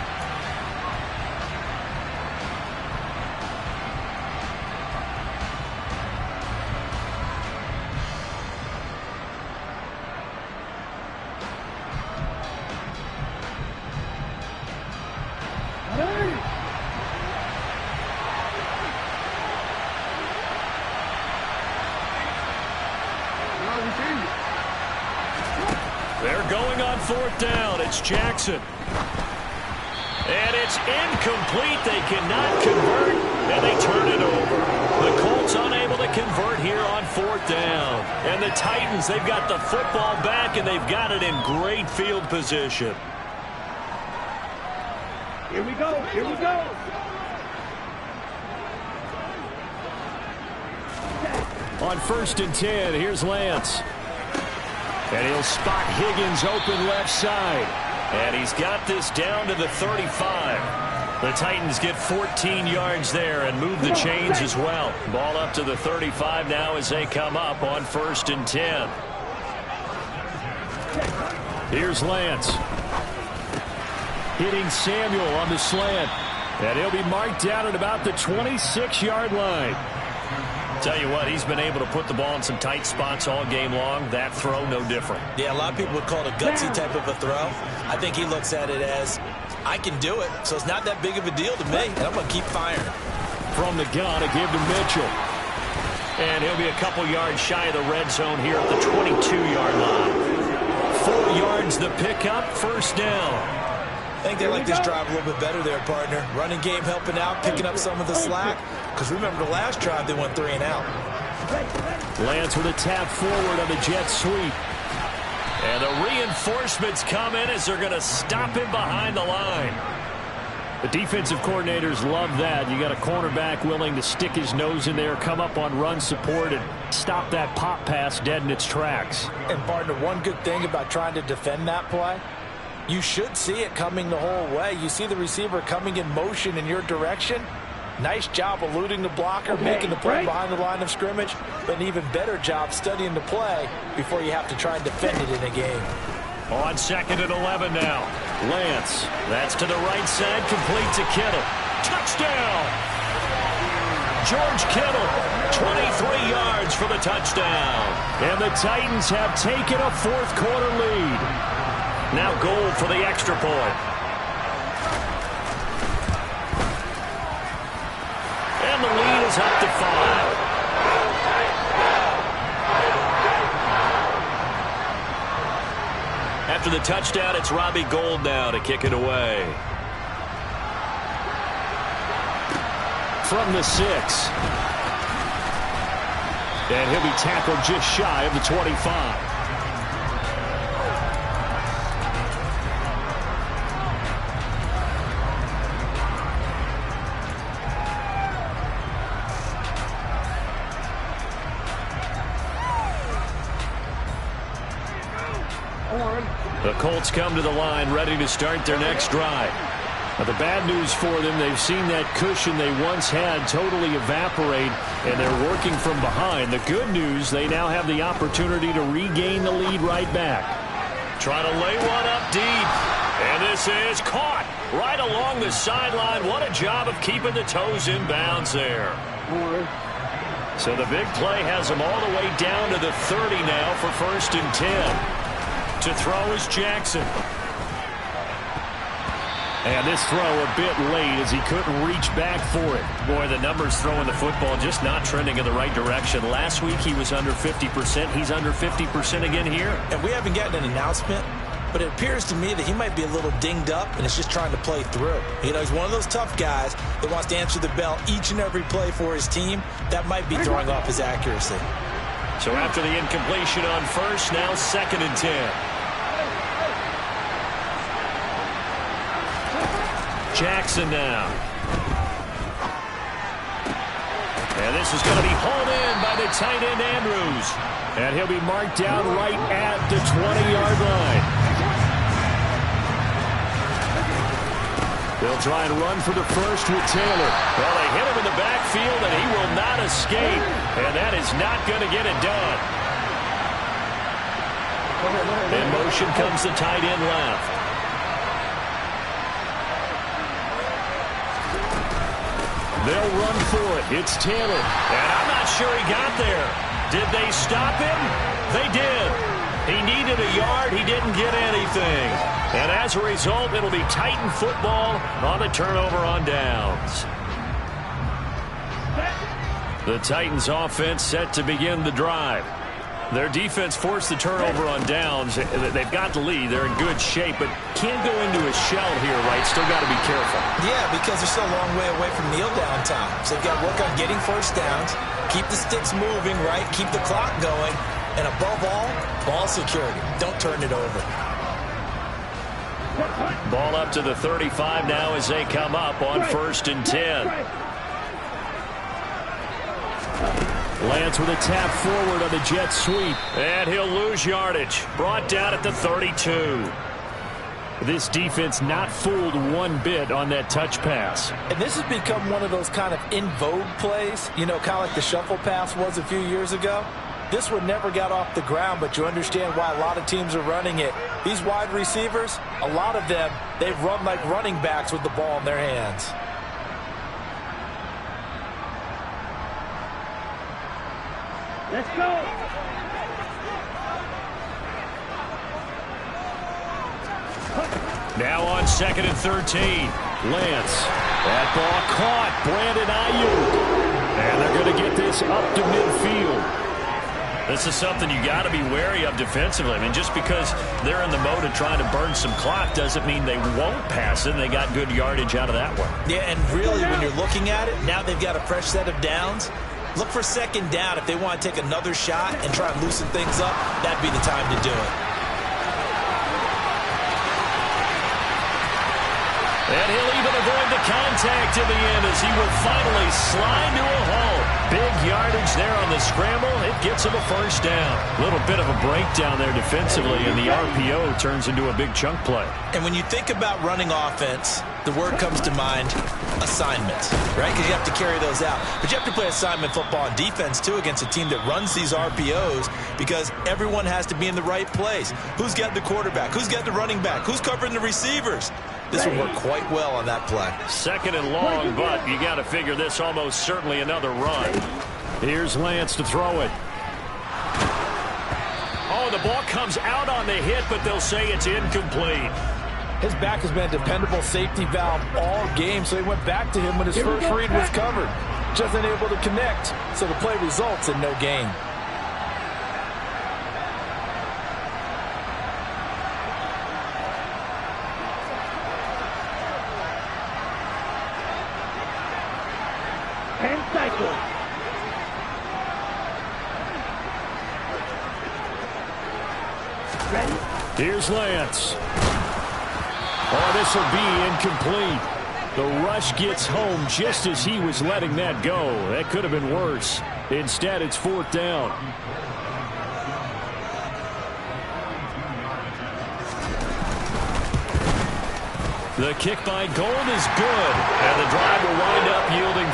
They're going on 4th down. It's Jackson. And it's incomplete. They cannot convert, and they turn it over. The Colts unable to convert here on 4th down. And the Titans, they've got the football back, and they've got it in great field position. Here we go. Here we go. On 1st and 10, here's Lance. And he'll spot Higgins open left side. And he's got this down to the 35. The Titans get 14 yards there and move the chains as well. Ball up to the 35 now as they come up on 1st and 10. Here's Lance. Hitting Samuel on the slant. And he'll be marked down at about the 26-yard line. Tell you what, he's been able to put the ball in some tight spots all game long. That throw, no different. Yeah, a lot of people would call it a gutsy type of a throw. I think he looks at it as, I can do it, so it's not that big of a deal to me, and I'm going to keep firing. From the gun, a give to Mitchell. And he'll be a couple yards shy of the red zone here at the 22-yard line. 4 yards the pickup, 1st down. I think they like this drive a little bit better there, partner. Running game helping out, picking up some of the slack. Because remember the last drive, they went 3 and out. Lance with a tap forward on the jet sweep. And the reinforcements come in as they're going to stop him behind the line. The defensive coordinators love that. You got a cornerback willing to stick his nose in there, come up on run support, and stop that pop pass dead in its tracks. And, partner, one good thing about trying to defend that play, you should see it coming the whole way. You see the receiver coming in motion in your direction. Nice job eluding the blocker, making the play behind the line of scrimmage, but an even better job studying the play before you have to try and defend it in a game. On 2nd and 11 now. Lance, that's to the right side, complete to Kittle. Touchdown! George Kittle, 23 yards for the touchdown. And the Titans have taken a fourth-quarter lead. Now Gold for the extra point. And the lead is up to 5. After the touchdown, it's Robbie Gould now to kick it away. From the 6. And he'll be tackled just shy of the 25. The Colts come to the line ready to start their next drive. Now, the bad news for them, they've seen that cushion they once had totally evaporate, and they're working from behind. The good news, they now have the opportunity to regain the lead right back. Trying to lay one up deep. And this is caught right along the sideline. What a job of keeping the toes in bounds there. So the big play has them all the way down to the 30 now for 1st and 10. To throw is Jackson. And this throw a bit late as he couldn't reach back for it. Boy, the numbers throwing the football just not trending in the right direction. Last week he was under 50%. He's under 50% again here. And we haven't gotten an announcement, but it appears to me that he might be a little dinged up and is just trying to play through. You know, he's one of those tough guys that wants to answer the bell each and every play for his team. That might be throwing off his accuracy. So after the incompletion on 1st, now 2nd and 10. Jackson now. And this is going to be hauled in by the tight end Andrews. And he'll be marked down right at the 20-yard line. They'll try and run for the first with Taylor. Well, they hit him in the backfield, and he will not escape. And that is not going to get it done. In motion comes the tight end left. They'll run for it. It's Taylor. And I'm not sure he got there. Did they stop him? They did. He needed a yard. He didn't get anything. And as a result, it'll be Titan football on the turnover on downs. The Titans offense set to begin the drive. Their defense forced the turnover on downs. They've got the lead. They're in good shape, but can't go into a shell here, right? Still got to be careful. Yeah, because they're still a long way away from kneel down time. So they've got to work on getting first downs, keep the sticks moving, right? Keep the clock going. And above all, ball security. Don't turn it over. Ball up to the 35 now as they come up on 1st and 10. Lance with a tap forward on the jet sweep. And he'll lose yardage. Brought down at the 32. This defense not fooled one bit on that touch pass. And this has become one of those kind of in vogue plays, you know, kind of like the shuffle pass was a few years ago. This one never got off the ground, but you understand why a lot of teams are running it. These wide receivers, a lot of them, they've run like running backs with the ball in their hands. Let's go. Now on 2nd and 13. Lance. That ball caught. Brandon Ayuk. And they're going to get this up to midfield. This is something you got to be wary of defensively. I mean, just because they're in the mode of trying to burn some clock doesn't mean they won't pass it. They got good yardage out of that one. Yeah, and really when you're looking at it, now they've got a fresh set of downs. Look for 2nd down. If they want to take another shot and try and loosen things up, that'd be the time to do it. And he'll even avoid the contact in the end as he will finally slide to a halt. Big yardage there on the scramble. It gets him a first down. A little bit of a breakdown there defensively, and the RPO turns into a big chunk play. And when you think about running offense, the word comes to mind, assignments, right? Because you have to carry those out. But you have to play assignment football on defense, too, against a team that runs these RPOs because everyone has to be in the right place. Who's got the quarterback? Who's got the running back? Who's covering the receivers? This will work quite well on that play. Second and long, but you got to figure this almost certainly another run. Here's Lance to throw it. Oh, the ball comes out on the hit, but they'll say it's incomplete. His back has been a dependable safety valve all game, so he went back to him when his first read was covered. Just unable to connect, so the play results in no gain. Here's Lance. Oh, this will be incomplete. The rush gets home just as he was letting that go. That could have been worse. Instead, it's fourth down. The kick by Gold is good, and the drive will wind up yielding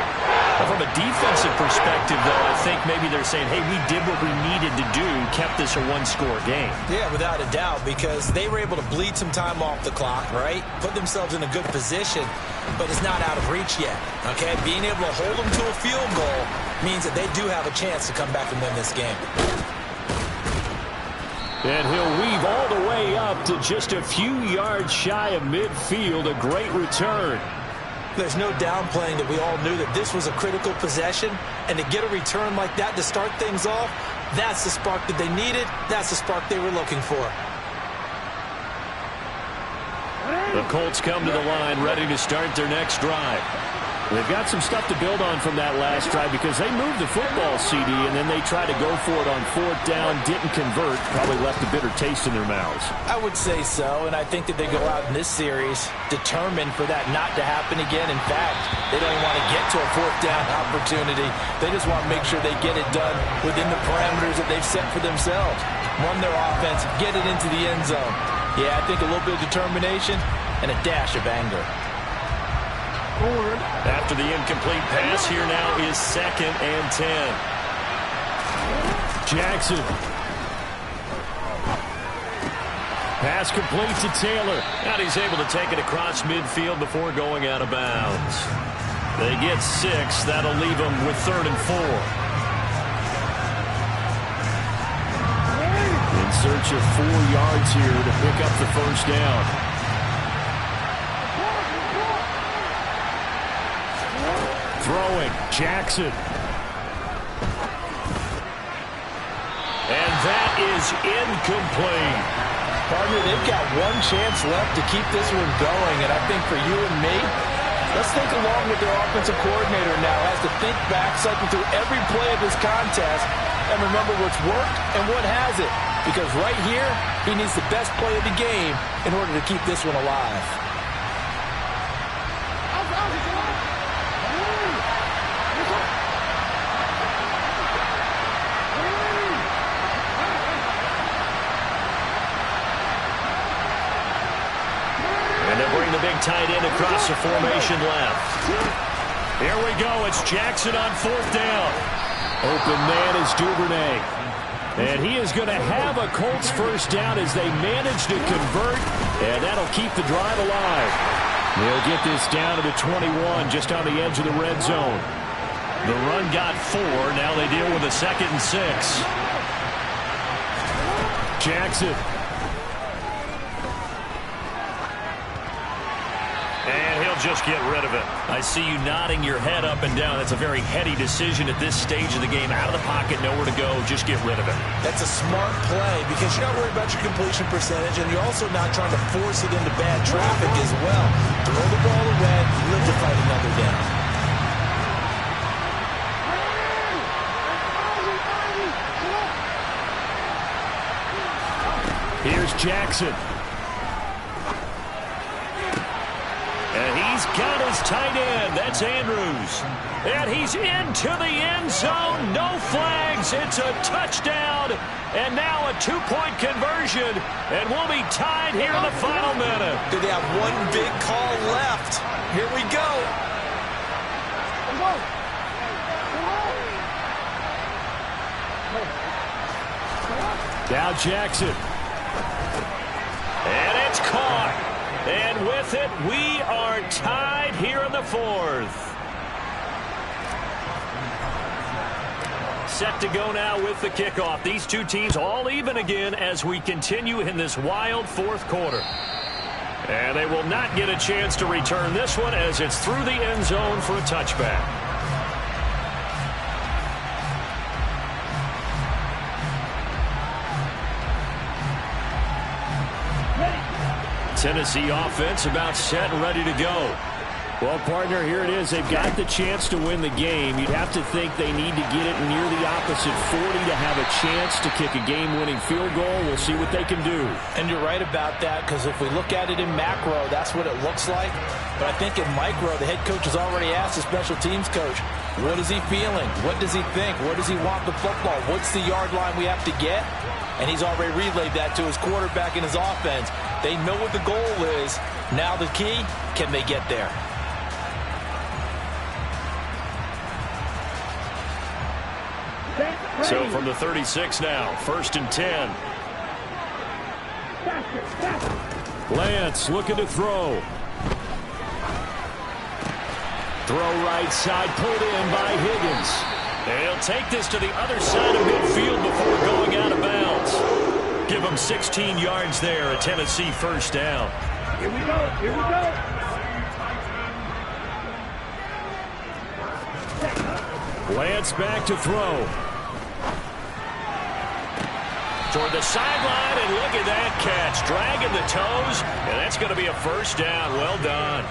3. From a defensive perspective, though, I think maybe they're saying, hey, we did what we needed to do, kept this a one-score game. Yeah, without a doubt, because they were able to bleed some time off the clock, right? Put themselves in a good position, but it's not out of reach yet, okay? Being able to hold them to a field goal means that they do have a chance to come back and win this game. And he'll weave all the way up to just a few yards shy of midfield. A great return. There's no downplaying that we all knew that this was a critical possession, and to get a return like that to start things off, that's the spark that they needed. That's the spark they were looking for. The Colts come to the line ready to start their next drive. They've got some stuff to build on from that last drive because they moved the football, CD, and then they tried to go for it on fourth down, didn't convert, probably left a bitter taste in their mouths. I would say so, and I think that they go out in this series determined for that not to happen again. In fact, they don't even want to get to a fourth down opportunity. They just want to make sure they get it done within the parameters that they've set for themselves. Run their offense, get it into the end zone. Yeah, I think a little bit of determination and a dash of anger. After the incomplete pass, here now is 2nd and 10. Jackson. Pass complete to Taylor. And he's able to take it across midfield before going out of bounds. They get 6. That'll leave them with 3rd and 4. In search of 4 yards here to pick up the first down. Throwing, Jackson. And that is incomplete. Partner, they've got one chance left to keep this one going, and I think for you and me, let's think along with their offensive coordinator now, has to think back, cycle through every play of this contest, and remember what's worked and what hasn't. Because right here, he needs the best play of the game in order to keep this one alive. Tight end across the formation left. Here we go. It's Jackson on 4th down. Open man is Duvernay. And he is going to have a Colts first down as they manage to convert. And that'll keep the drive alive. They'll get this down to the 21, just on the edge of the red zone. The run got 4. Now they deal with a 2nd and 6. Jackson. And he'll just get rid of it. I see you nodding your head up and down. That's a very heady decision at this stage of the game. Out of the pocket, nowhere to go. Just get rid of it. That's a smart play because you're not worried about your completion percentage, and you're also not trying to force it into bad traffic as well. Throw the ball away, live to fight another down. Here's Jackson. And he's he's got his tight end. That's Andrews. And he's into the end zone. No flags. It's a touchdown. And now a two-point conversion. And we'll be tied here in the final minute. Do they have one big call left? Here we go. Now Jackson. And it's caught. And with it, we are tied here in the fourth. Set to go now with the kickoff. These two teams all even again as we continue in this wild fourth quarter. And they will not get a chance to return this one as it's through the end zone for a touchback. Tennessee offense about set and ready to go. Well, partner, here it is. They've got the chance to win the game. You'd have to think they need to get it near the opposite 40 to have a chance to kick a game-winning field goal. We'll see what they can do. And you're right about that, because if we look at it in macro, that's what it looks like. But I think in micro, the head coach has already asked the special teams coach, what is he feeling? What does he think? Where does he want the football? What's the yard line we have to get? And he's already relayed that to his quarterback and his offense. They know what the goal is. Now the key, can they get there? So from the 36 now, 1st and 10. Lance looking to throw. Throw right side, pulled in by Higgins. They'll take this to the other side of midfield before going out of bounds. Give them 16 yards there, a Tennessee first down. Here we go, here we go. Lance back to throw. Toward the sideline, and look at that catch. Dragging the toes, and that's going to be a first down. Well done.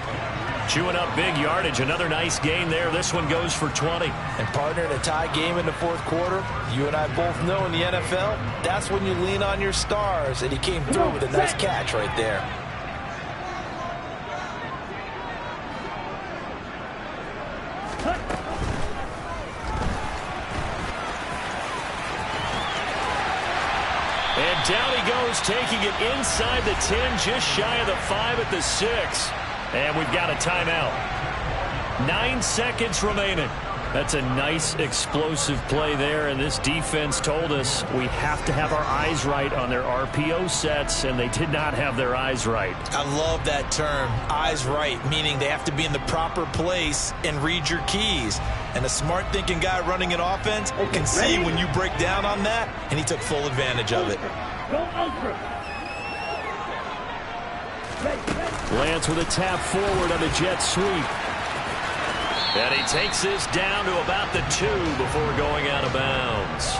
Chewing up big yardage. Another nice gain there. This one goes for 20. And partner, in a tie game in the fourth quarter, you and I both know in the NFL, that's when you lean on your stars. And he came through with a nice catch right there. And down he goes, taking it inside the 10, just shy of the 5 at the 6. And we've got a timeout. 9 seconds remaining. That's a nice explosive play there, and this defense told us we have to have our eyes right on their RPO sets, and they did not have their eyes right. I love that term, eyes right, meaning they have to be in the proper place and read your keys. And a smart thinking guy running an offense can see when you break down on that, and he took full advantage of it. Go ultra. Lance with a tap forward on the jet sweep. And he takes this down to about the 2 before going out of bounds.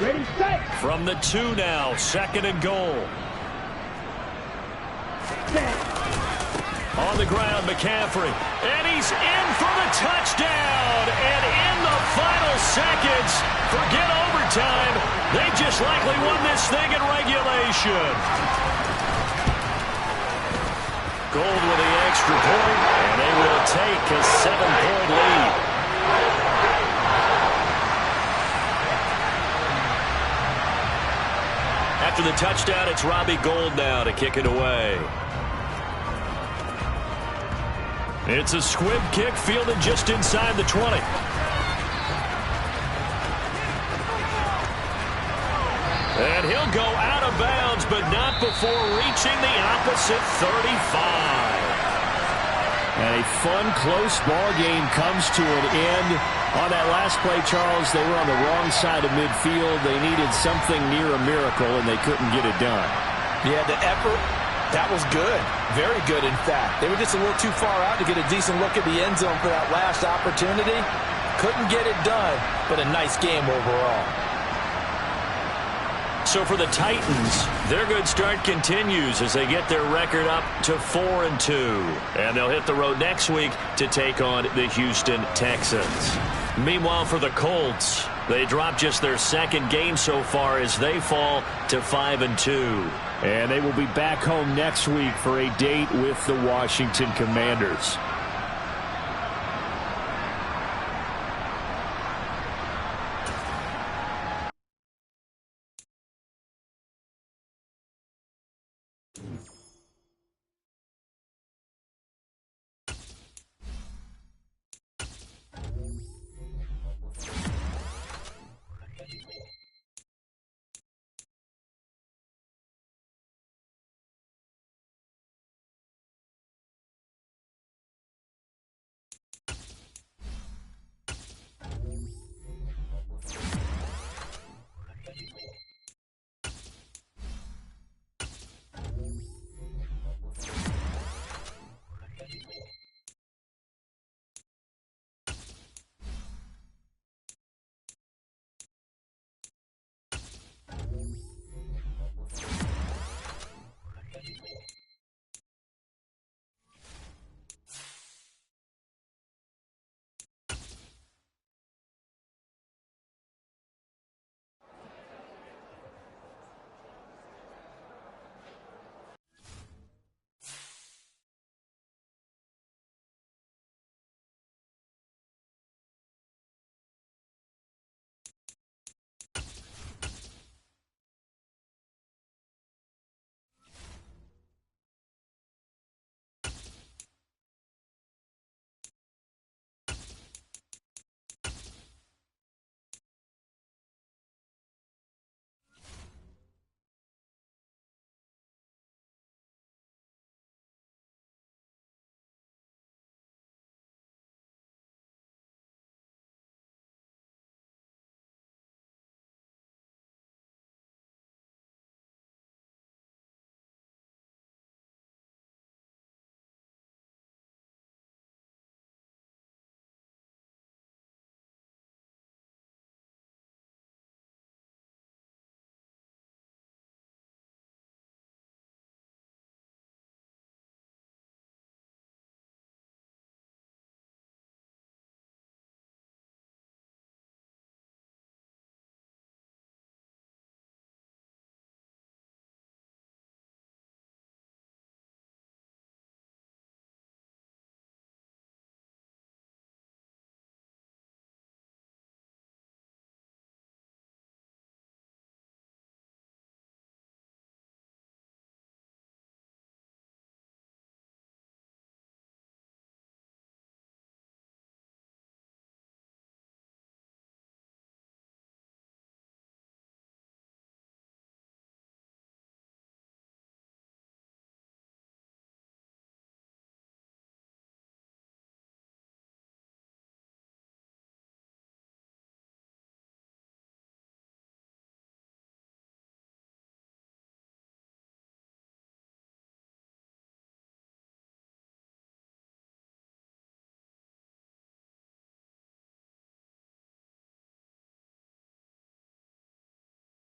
Ready, set. From the 2 now, 2nd and goal. On the ground, McCaffrey. And he's in for the touchdown. And in the final seconds, forget overtime. They just likely won this thing in regulation. Gold with the extra point, and they will take a 7-point lead. After the touchdown, it's Robbie Gould now to kick it away. It's a squib kick fielded just inside the 20. And he'll go out of bounds, but not before reaching the opposite 35. And a fun, close ball game comes to an end. On that last play, Charles, they were on the wrong side of midfield. They needed something near a miracle, and they couldn't get it done. Yeah, the effort, that was good. Very good, in fact. They were just a little too far out to get a decent look at the end zone for that last opportunity. Couldn't get it done, but a nice game overall. so for the Titans, their good start continues as they get their record up to 4-2. And they'll hit the road next week to take on the Houston Texans. Meanwhile, for the Colts, they dropped just their second game so far as they fall to 5-2. And they will be back home next week for a date with the Washington Commanders.